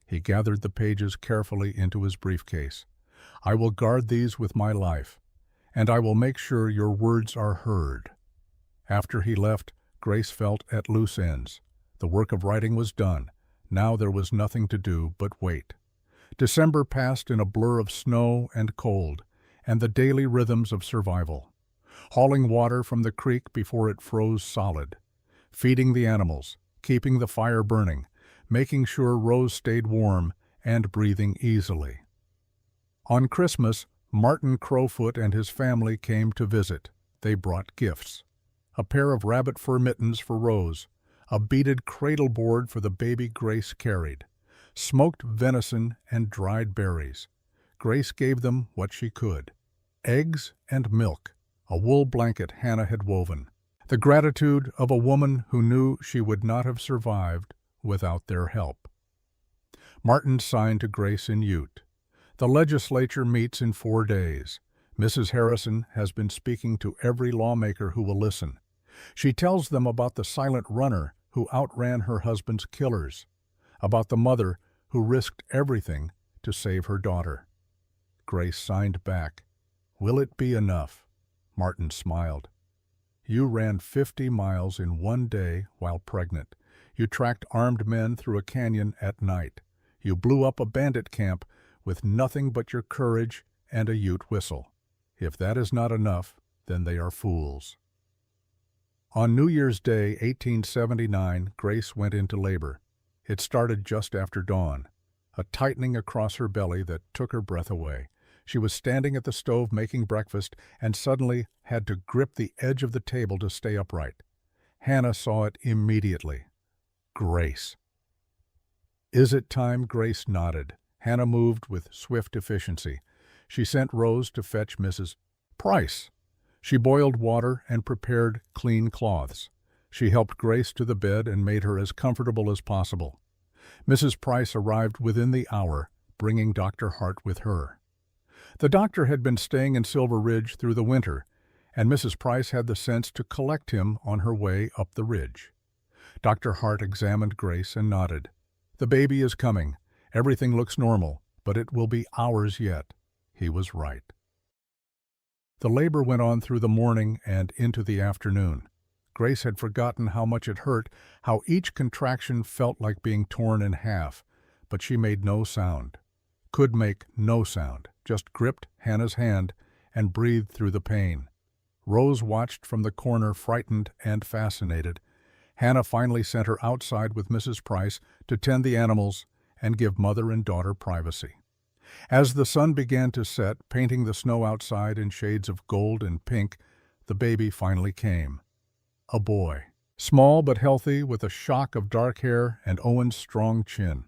He gathered the pages carefully into his briefcase. I will guard these with my life, and I will make sure your words are heard. After he left, Grace felt at loose ends. The work of writing was done. Now there was nothing to do but wait. December passed in a blur of snow and cold, and the daily rhythms of survival. Hauling water from the creek before it froze solid, feeding the animals, keeping the fire burning, making sure Rose stayed warm, and breathing easily. On Christmas, Martin Crowfoot and his family came to visit. They brought gifts. A pair of rabbit fur mittens for Rose, a beaded cradle board for the baby Grace carried, smoked venison and dried berries. Grace gave them what she could. Eggs and milk, a wool blanket Hannah had woven, the gratitude of a woman who knew she would not have survived without their help. Martin signed to Grace in Ute. The legislature meets in 4 days. Mrs. Harrison has been speaking to every lawmaker who will listen. She tells them about the silent runner who outran her husband's killers, about the mother who risked everything to save her daughter. Grace signed back. "Will it be enough?" Martin smiled. "You ran 50 miles in one day while pregnant. You tracked armed men through a canyon at night. You blew up a bandit camp with nothing but your courage and a Ute whistle. If that is not enough, then they are fools." On New Year's Day, 1879, Grace went into labor. It started just after dawn, a tightening across her belly that took her breath away. She was standing at the stove making breakfast and suddenly had to grip the edge of the table to stay upright. Hannah saw it immediately. Grace. "Is it time?" Grace nodded. Hannah moved with swift efficiency. She sent Rose to fetch Mrs. Price. She boiled water and prepared clean cloths. She helped Grace to the bed and made her as comfortable as possible. Mrs. Price arrived within the hour, bringing Dr. Hart with her. The doctor had been staying in Silver Ridge through the winter, and Mrs. Price had the sense to collect him on her way up the ridge. Dr. Hart examined Grace and nodded. "The baby is coming. Everything looks normal, but it will be hours yet." He was right. The labor went on through the morning and into the afternoon. Grace had forgotten how much it hurt, how each contraction felt like being torn in half, but she made no sound. Could make no sound, just gripped Hannah's hand and breathed through the pain. Rose watched from the corner, frightened and fascinated. Hannah finally sent her outside with Mrs. Price to tend the animals and give mother and daughter privacy. As the sun began to set, painting the snow outside in shades of gold and pink, the baby finally came. A boy. Small but healthy, with a shock of dark hair and Owen's strong chin.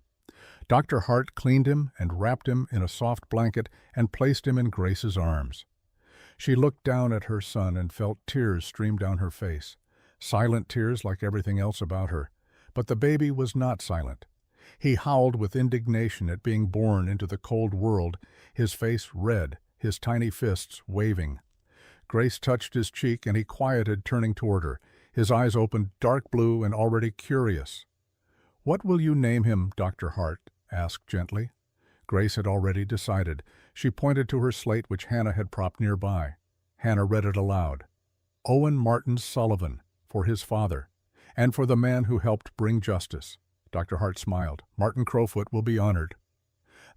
Dr. Hart cleaned him and wrapped him in a soft blanket and placed him in Grace's arms. She looked down at her son and felt tears stream down her face. Silent tears like everything else about her. But the baby was not silent. He howled with indignation at being born into the cold world, his face red, his tiny fists waving. Grace touched his cheek and he quieted, turning toward her. His eyes opened, dark blue and already curious. "What will you name him?" Dr. Hart asked gently. Grace had already decided. She pointed to her slate which Hannah had propped nearby. Hannah read it aloud. "Owen Martin Sullivan, for his father, and for the man who helped bring justice." Dr. Hart smiled. "Martin Crowfoot will be honored."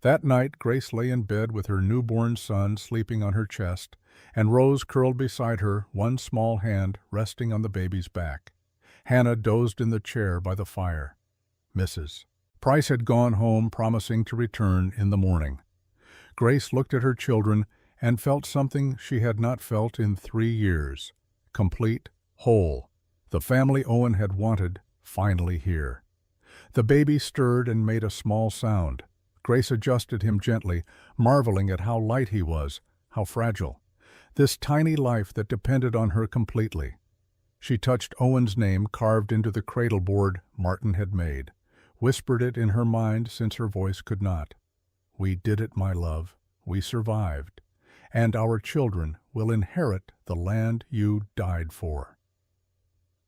That night, Grace lay in bed with her newborn son sleeping on her chest, and Rose curled beside her, one small hand resting on the baby's back. Hannah dozed in the chair by the fire. Mrs. Price had gone home, promising to return in the morning. Grace looked at her children and felt something she had not felt in 3 years. Complete, whole. The family Owen had wanted, finally here. The baby stirred and made a small sound. Grace adjusted him gently, marveling at how light he was, how fragile. This tiny life that depended on her completely. She touched Owen's name carved into the cradle board Martin had made, whispered it in her mind since her voice could not. "We did it, my love. We survived. And our children will inherit the land you died for."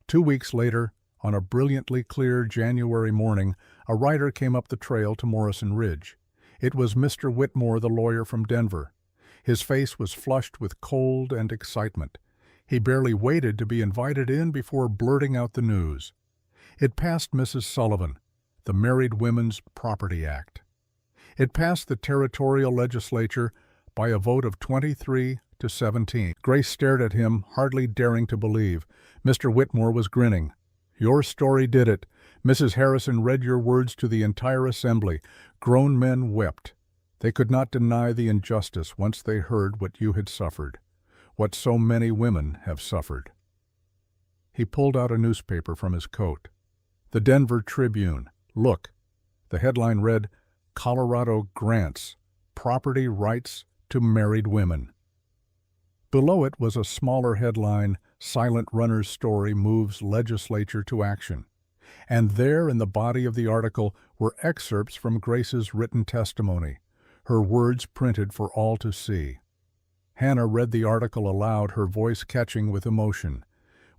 2 weeks later, on a brilliantly clear January morning, a rider came up the trail to Morrison Ridge. It was Mr. Whitmore, the lawyer from Denver. His face was flushed with cold and excitement. He barely waited to be invited in before blurting out the news. It passed Mrs. Sullivan, the Married Women's Property Act. It passed the territorial legislature by a vote of 23 to 17. Grace stared at him, hardly daring to believe. Mr. Whitmore was grinning. "Your story did it. Mrs. Harrison read your words to the entire assembly. Grown men wept. They could not deny the injustice once they heard what you had suffered, what so many women have suffered." He pulled out a newspaper from his coat. The Denver Tribune. Look. The headline read, "Colorado Grants Property Rights to Married Women." Below it was a smaller headline, "Silent Runner's Story Moves Legislature to Action." And there in the body of the article were excerpts from Grace's written testimony, her words printed for all to see. Hannah read the article aloud, her voice catching with emotion.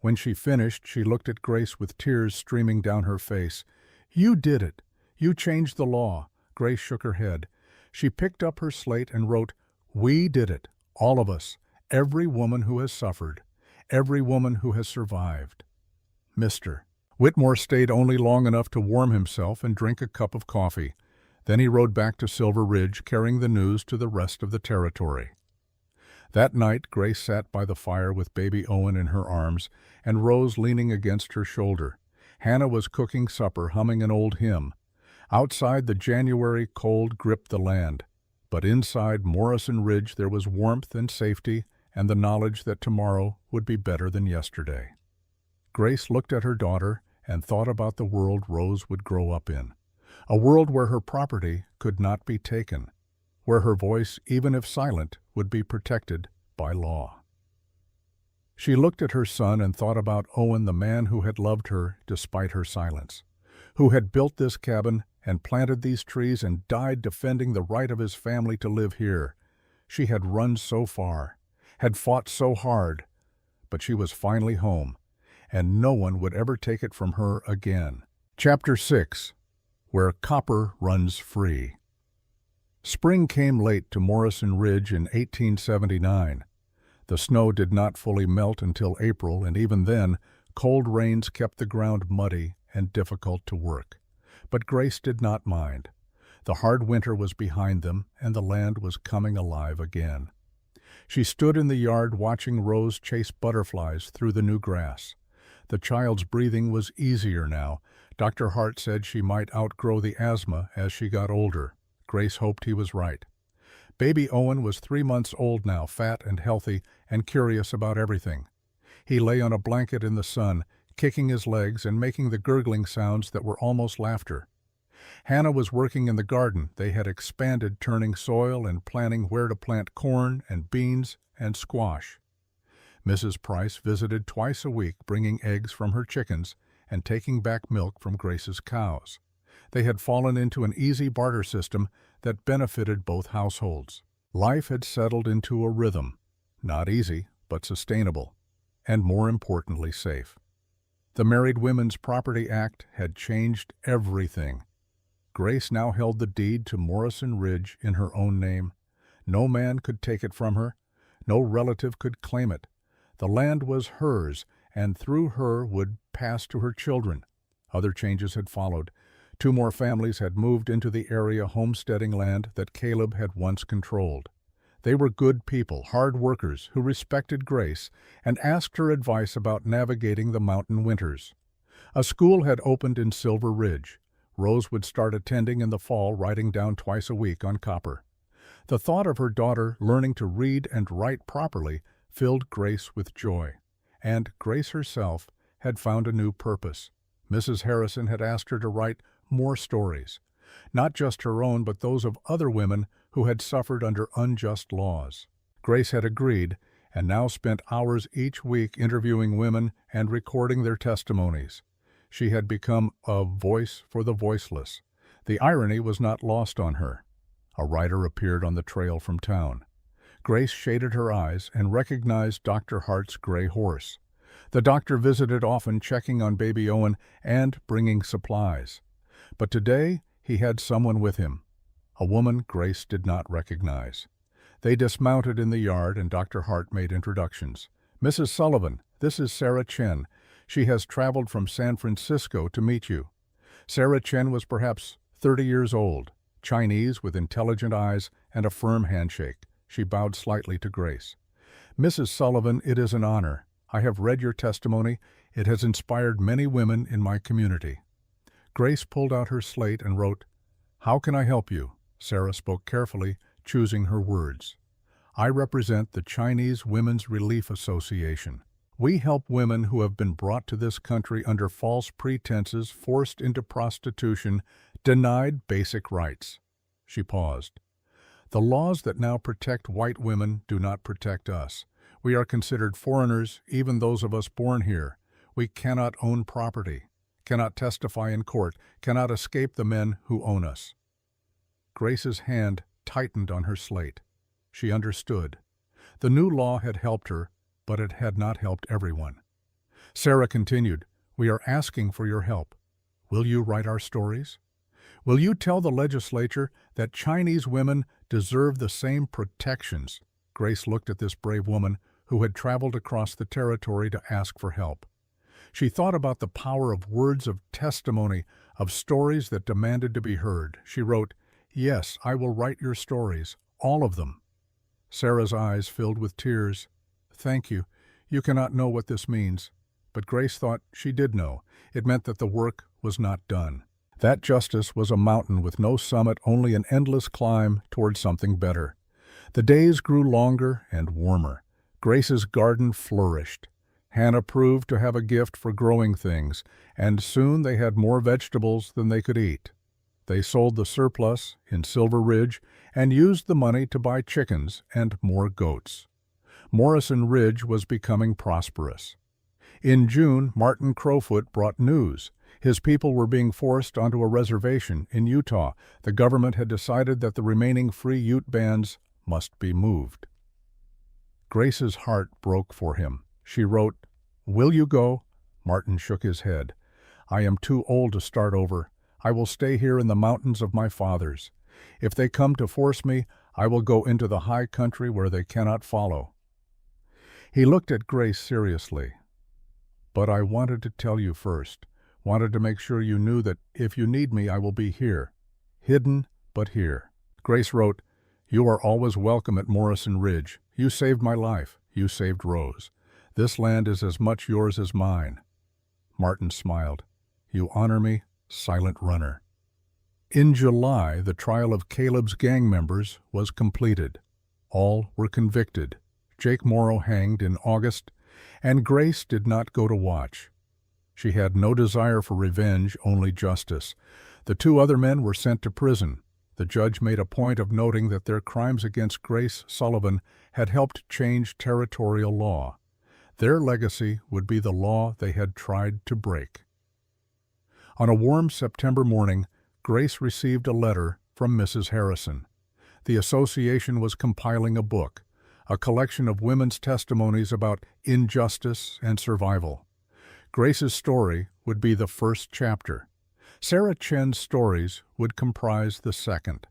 When she finished, she looked at Grace with tears streaming down her face. "You did it. You changed the law." Grace shook her head. She picked up her slate and wrote, "We did it. All of us. Every woman who has suffered. Every woman who has survived." Mr. Whitmore stayed only long enough to warm himself and drink a cup of coffee. Then he rode back to Silver Ridge, carrying the news to the rest of the territory. That night, Grace sat by the fire with baby Owen in her arms and Rose leaning against her shoulder. Hannah was cooking supper, humming an old hymn. Outside, the January cold gripped the land, but inside Morrison Ridge there was warmth and safety and the knowledge that tomorrow would be better than yesterday. Grace looked at her daughter and thought about the world Rose would grow up in, a world where her property could not be taken, where her voice, even if silent, would be protected by law. She looked at her son and thought about Owen, the man who had loved her despite her silence, who had built this cabin and planted these trees and died defending the right of his family to live here. She had run so far, had fought so hard, but she was finally home, and no one would ever take it from her again. Chapter 6. Where Copper Runs Free. Spring came late to Morrison Ridge in 1879. The snow did not fully melt until April, and even then, cold rains kept the ground muddy and difficult to work. But Grace did not mind. The hard winter was behind them, and the land was coming alive again. She stood in the yard watching Rose chase butterflies through the new grass. The child's breathing was easier now. Dr. Hart said she might outgrow the asthma as she got older. Grace hoped he was right. Baby Owen was 3 months old now, fat and healthy and curious about everything. He lay on a blanket in the sun, kicking his legs and making the gurgling sounds that were almost laughter. Hannah was working in the garden. They had expanded, turning soil and planning where to plant corn and beans and squash. Mrs. Price visited twice a week, bringing eggs from her chickens and taking back milk from Grace's cows. They had fallen into an easy barter system that benefited both households. Life had settled into a rhythm, not easy, but sustainable, and more importantly, safe. The Married Women's Property Act had changed everything. Grace now held the deed to Morrison Ridge in her own name. No man could take it from her. No relative could claim it. The land was hers, and through her would pass to her children. Other changes had followed. 2 more families had moved into the area homesteading land that Caleb had once controlled. They were good people, hard workers, who respected Grace and asked her advice about navigating the mountain winters. A school had opened in Silver Ridge. Rose would start attending in the fall, writing down twice a week on copper. The thought of her daughter learning to read and write properly filled Grace with joy. And Grace herself had found a new purpose. Mrs. Harrison had asked her to write more stories, not just her own, but those of other women who had suffered under unjust laws. Grace had agreed, and now spent hours each week interviewing women and recording their testimonies. She had become a voice for the voiceless. The irony was not lost on her. A rider appeared on the trail from town. Grace shaded her eyes and recognized Dr. Hart's gray horse. The doctor visited often, checking on baby Owen and bringing supplies. But today he had someone with him, a woman Grace did not recognize. They dismounted in the yard, and Dr. Hart made introductions. "Mrs. Sullivan, this is Sarah Chen. She has traveled from San Francisco to meet you." Sarah Chen was perhaps 30 years old, Chinese with intelligent eyes and a firm handshake. She bowed slightly to Grace. "Mrs. Sullivan, it is an honor. I have read your testimony. It has inspired many women in my community." Grace pulled out her slate and wrote, "How can I help you?" Sarah spoke carefully, choosing her words. "I represent the Chinese Women's Relief Association. We help women who have been brought to this country under false pretenses, forced into prostitution, denied basic rights." She paused. "The laws that now protect white women do not protect us. We are considered foreigners, even those of us born here. We cannot own property, cannot testify in court, cannot escape the men who own us." Grace's hand tightened on her slate. She understood. The new law had helped her, but it had not helped everyone. Sarah continued, "We are asking for your help. Will you write our stories? Will you tell the legislature that Chinese women deserve the same protections?" Grace looked at this brave woman who had traveled across the territory to ask for help. She thought about the power of words of testimony, of stories that demanded to be heard. She wrote, "Yes, I will write your stories, all of them." Sarah's eyes filled with tears. "Thank you. You cannot know what this means." But Grace thought she did know. It meant that the work was not done. That justice was a mountain with no summit, only an endless climb toward something better. The days grew longer and warmer. Grace's garden flourished. Hannah proved to have a gift for growing things, and soon they had more vegetables than they could eat. They sold the surplus in Silver Ridge and used the money to buy chickens and more goats. Morrison Ridge was becoming prosperous. In June, Martin Crowfoot brought news. His people were being forced onto a reservation in Utah. The government had decided that the remaining free Ute bands must be moved. Grace's heart broke for him. She wrote, "Will you go?" Martin shook his head. "I am too old to start over. I will stay here in the mountains of my fathers. If they come to force me, I will go into the high country where they cannot follow." He looked at Grace seriously. "But I wanted to tell you first, wanted to make sure you knew that if you need me, I will be here. Hidden, but here." Grace wrote, "You are always welcome at Morrison Ridge. You saved my life. You saved Rose. This land is as much yours as mine." Martin smiled. "You honor me, silent runner." In July, the trial of Caleb's gang members was completed. All were convicted. Jake Morrow hanged in August, and Grace did not go to watch. She had no desire for revenge, only justice. The two other men were sent to prison. The judge made a point of noting that their crimes against Grace Sullivan had helped change territorial law. Their legacy would be the law they had tried to break. On a warm September morning, Grace received a letter from Mrs. Harrison. The association was compiling a book, a collection of women's testimonies about injustice and survival. Grace's story would be the first chapter. Sarah Chen's stories would comprise the second.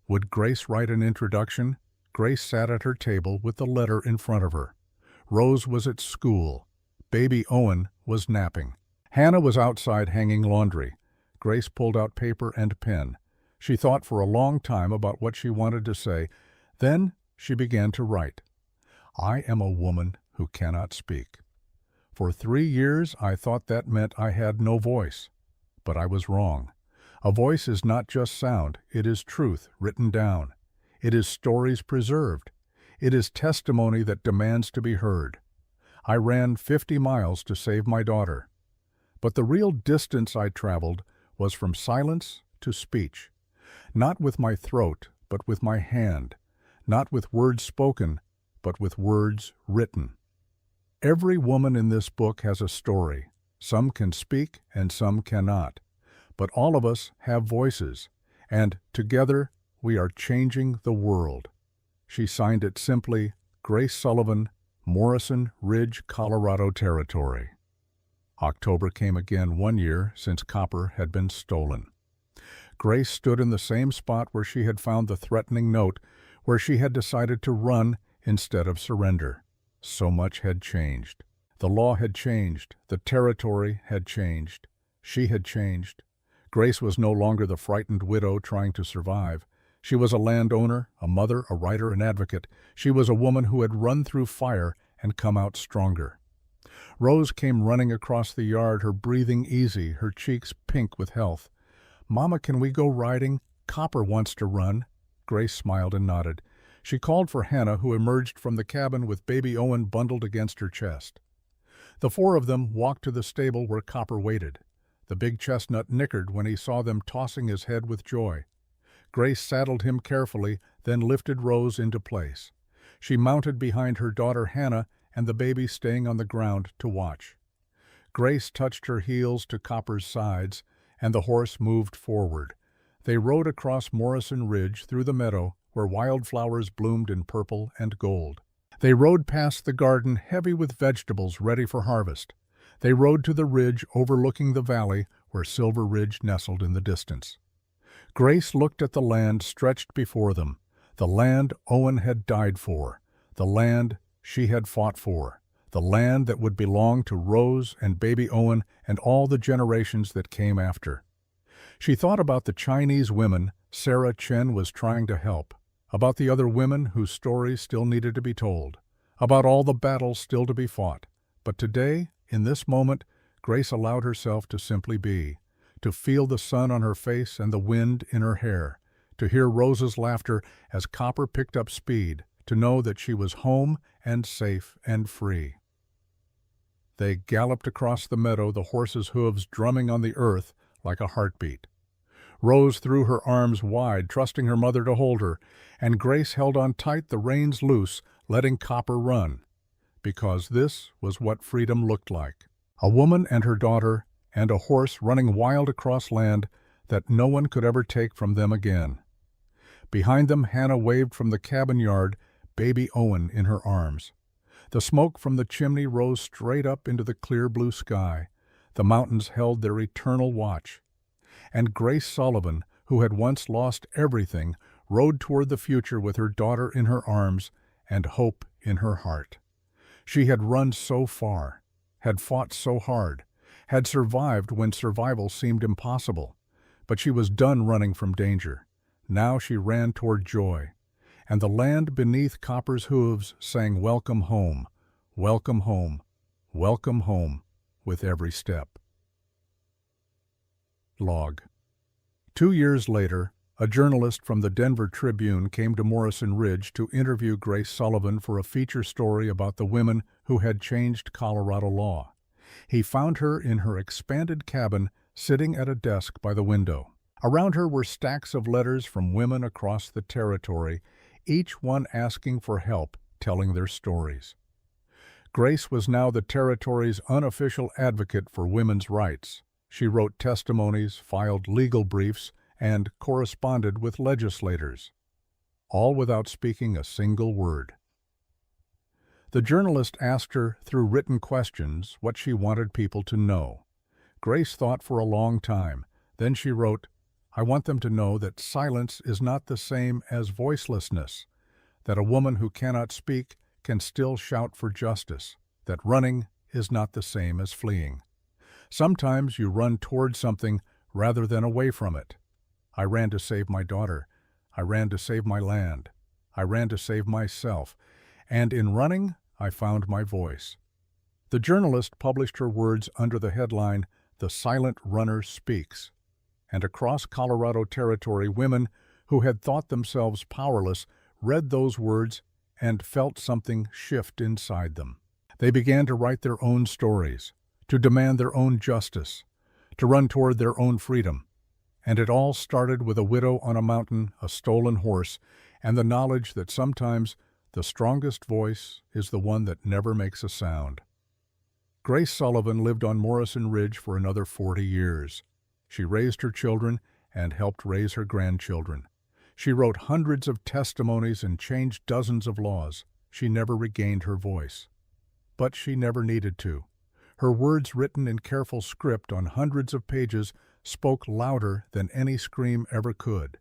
Would Grace write an introduction? Grace sat at her table with the letter in front of her. Rose was at school. Baby Owen was napping. Hannah was outside hanging laundry. Grace pulled out paper and pen. She thought for a long time about what she wanted to say. Then she began to write. "I am a woman who cannot speak. For 3 years I thought that meant I had no voice. But I was wrong. A voice is not just sound, it is truth written down. It is stories preserved. It is testimony that demands to be heard. I ran 50 miles to save my daughter. But the real distance I traveled was from silence to speech. Not with my throat, but with my hand. Not with words spoken, but with words written." Every woman in this book has a story. Some can speak and some cannot. But all of us have voices, and together we are changing the world. She signed it simply, Grace Sullivan, Morrison Ridge, Colorado Territory. October came again 1 year since copper had been stolen. Grace stood in the same spot where she had found the threatening note, where she had decided to run instead of surrender. So much had changed. The law had changed. The territory had changed. She had changed. Grace was no longer the frightened widow trying to survive. She was a landowner, a mother, a writer, an advocate. She was a woman who had run through fire and come out stronger. Rose came running across the yard, her breathing easy, her cheeks pink with health. "Mama, can we go riding? Copper wants to run." Grace smiled and nodded. She called for Hannah, who emerged from the cabin with baby Owen bundled against her chest. The four of them walked to the stable where Copper waited. The big chestnut nickered when he saw them, tossing his head with joy. Grace saddled him carefully, then lifted Rose into place. She mounted behind her daughter Hannah and the baby staying on the ground to watch. Grace touched her heels to Copper's sides, and the horse moved forward. They rode across Morrison Ridge through the meadow where wildflowers bloomed in purple and gold. They rode past the garden heavy with vegetables ready for harvest. They rode to the ridge overlooking the valley where Silver Ridge nestled in the distance. Grace looked at the land stretched before them, the land Owen had died for, the land she had fought for, the land that would belong to Rose and baby Owen and all the generations that came after. She thought about the Chinese women Sarah Chen was trying to help, about the other women whose stories still needed to be told, about all the battles still to be fought. But today, in this moment, Grace allowed herself to simply be, to feel the sun on her face and the wind in her hair, to hear Rose's laughter as Copper picked up speed, to know that she was home and safe and free. They galloped across the meadow, the horses' hooves drumming on the earth like a heartbeat. Rose threw her arms wide, trusting her mother to hold her, and Grace held on tight, the reins loose, letting Copper run. Because this was what freedom looked like. A woman and her daughter, and a horse running wild across land that no one could ever take from them again. Behind them, Hannah waved from the cabin yard, baby Owen in her arms. The smoke from the chimney rose straight up into the clear blue sky. The mountains held their eternal watch. And Grace Sullivan, who had once lost everything, rode toward the future with her daughter in her arms and hope in her heart. She had run so far, had fought so hard, had survived when survival seemed impossible, but she was done running from danger. Now she ran toward joy, and the land beneath Copper's hooves sang welcome home, welcome home, welcome home with every step. Log. 2 years later, a journalist from the Denver Tribune came to Morrison Ridge to interview Grace Sullivan for a feature story about the women who had changed Colorado law. He found her in her expanded cabin, sitting at a desk by the window. Around her were stacks of letters from women across the territory, each one asking for help telling their stories. Grace was now the territory's unofficial advocate for women's rights. She wrote testimonies, filed legal briefs, and corresponded with legislators, all without speaking a single word. The journalist asked her through written questions what she wanted people to know. Grace thought for a long time. Then she wrote, "I want them to know that silence is not the same as voicelessness, that a woman who cannot speak can still shout for justice, that running is not the same as fleeing. Sometimes you run toward something rather than away from it. I ran to save my daughter. I ran to save my land. I ran to save myself. And in running, I found my voice." The journalist published her words under the headline, "The Silent Runner Speaks." And across Colorado territory, women who had thought themselves powerless read those words and felt something shift inside them. They began to write their own stories, to demand their own justice, to run toward their own freedom. And it all started with a widow on a mountain, a stolen horse, and the knowledge that sometimes the strongest voice is the one that never makes a sound. Grace Sullivan lived on Morrison Ridge for another 40 years. She raised her children and helped raise her grandchildren. She wrote hundreds of testimonies and changed dozens of laws. She never regained her voice. But she never needed to. Her words, written in careful script on hundreds of pages, spoke louder than any scream ever could.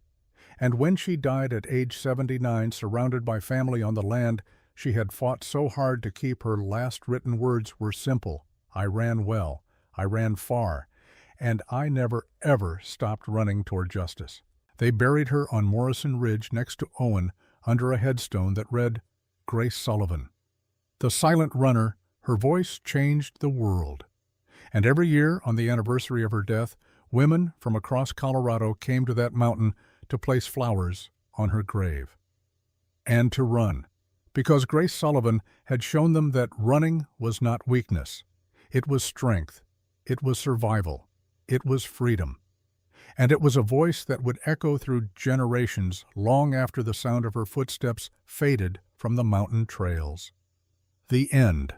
And when she died at age 79, surrounded by family on the land she had fought so hard to keep, her last written words were simple: "I ran well, I ran far, and I never ever stopped running toward justice." They buried her on Morrison Ridge next to Owen under a headstone that read, "Grace Sullivan, the silent runner. Her voice changed the world." And every year, on the anniversary of her death, women from across Colorado came to that mountain to place flowers on her grave. And to run, because Grace Sullivan had shown them that running was not weakness. It was strength. It was survival. It was freedom. And it was a voice that would echo through generations long after the sound of her footsteps faded from the mountain trails. The end.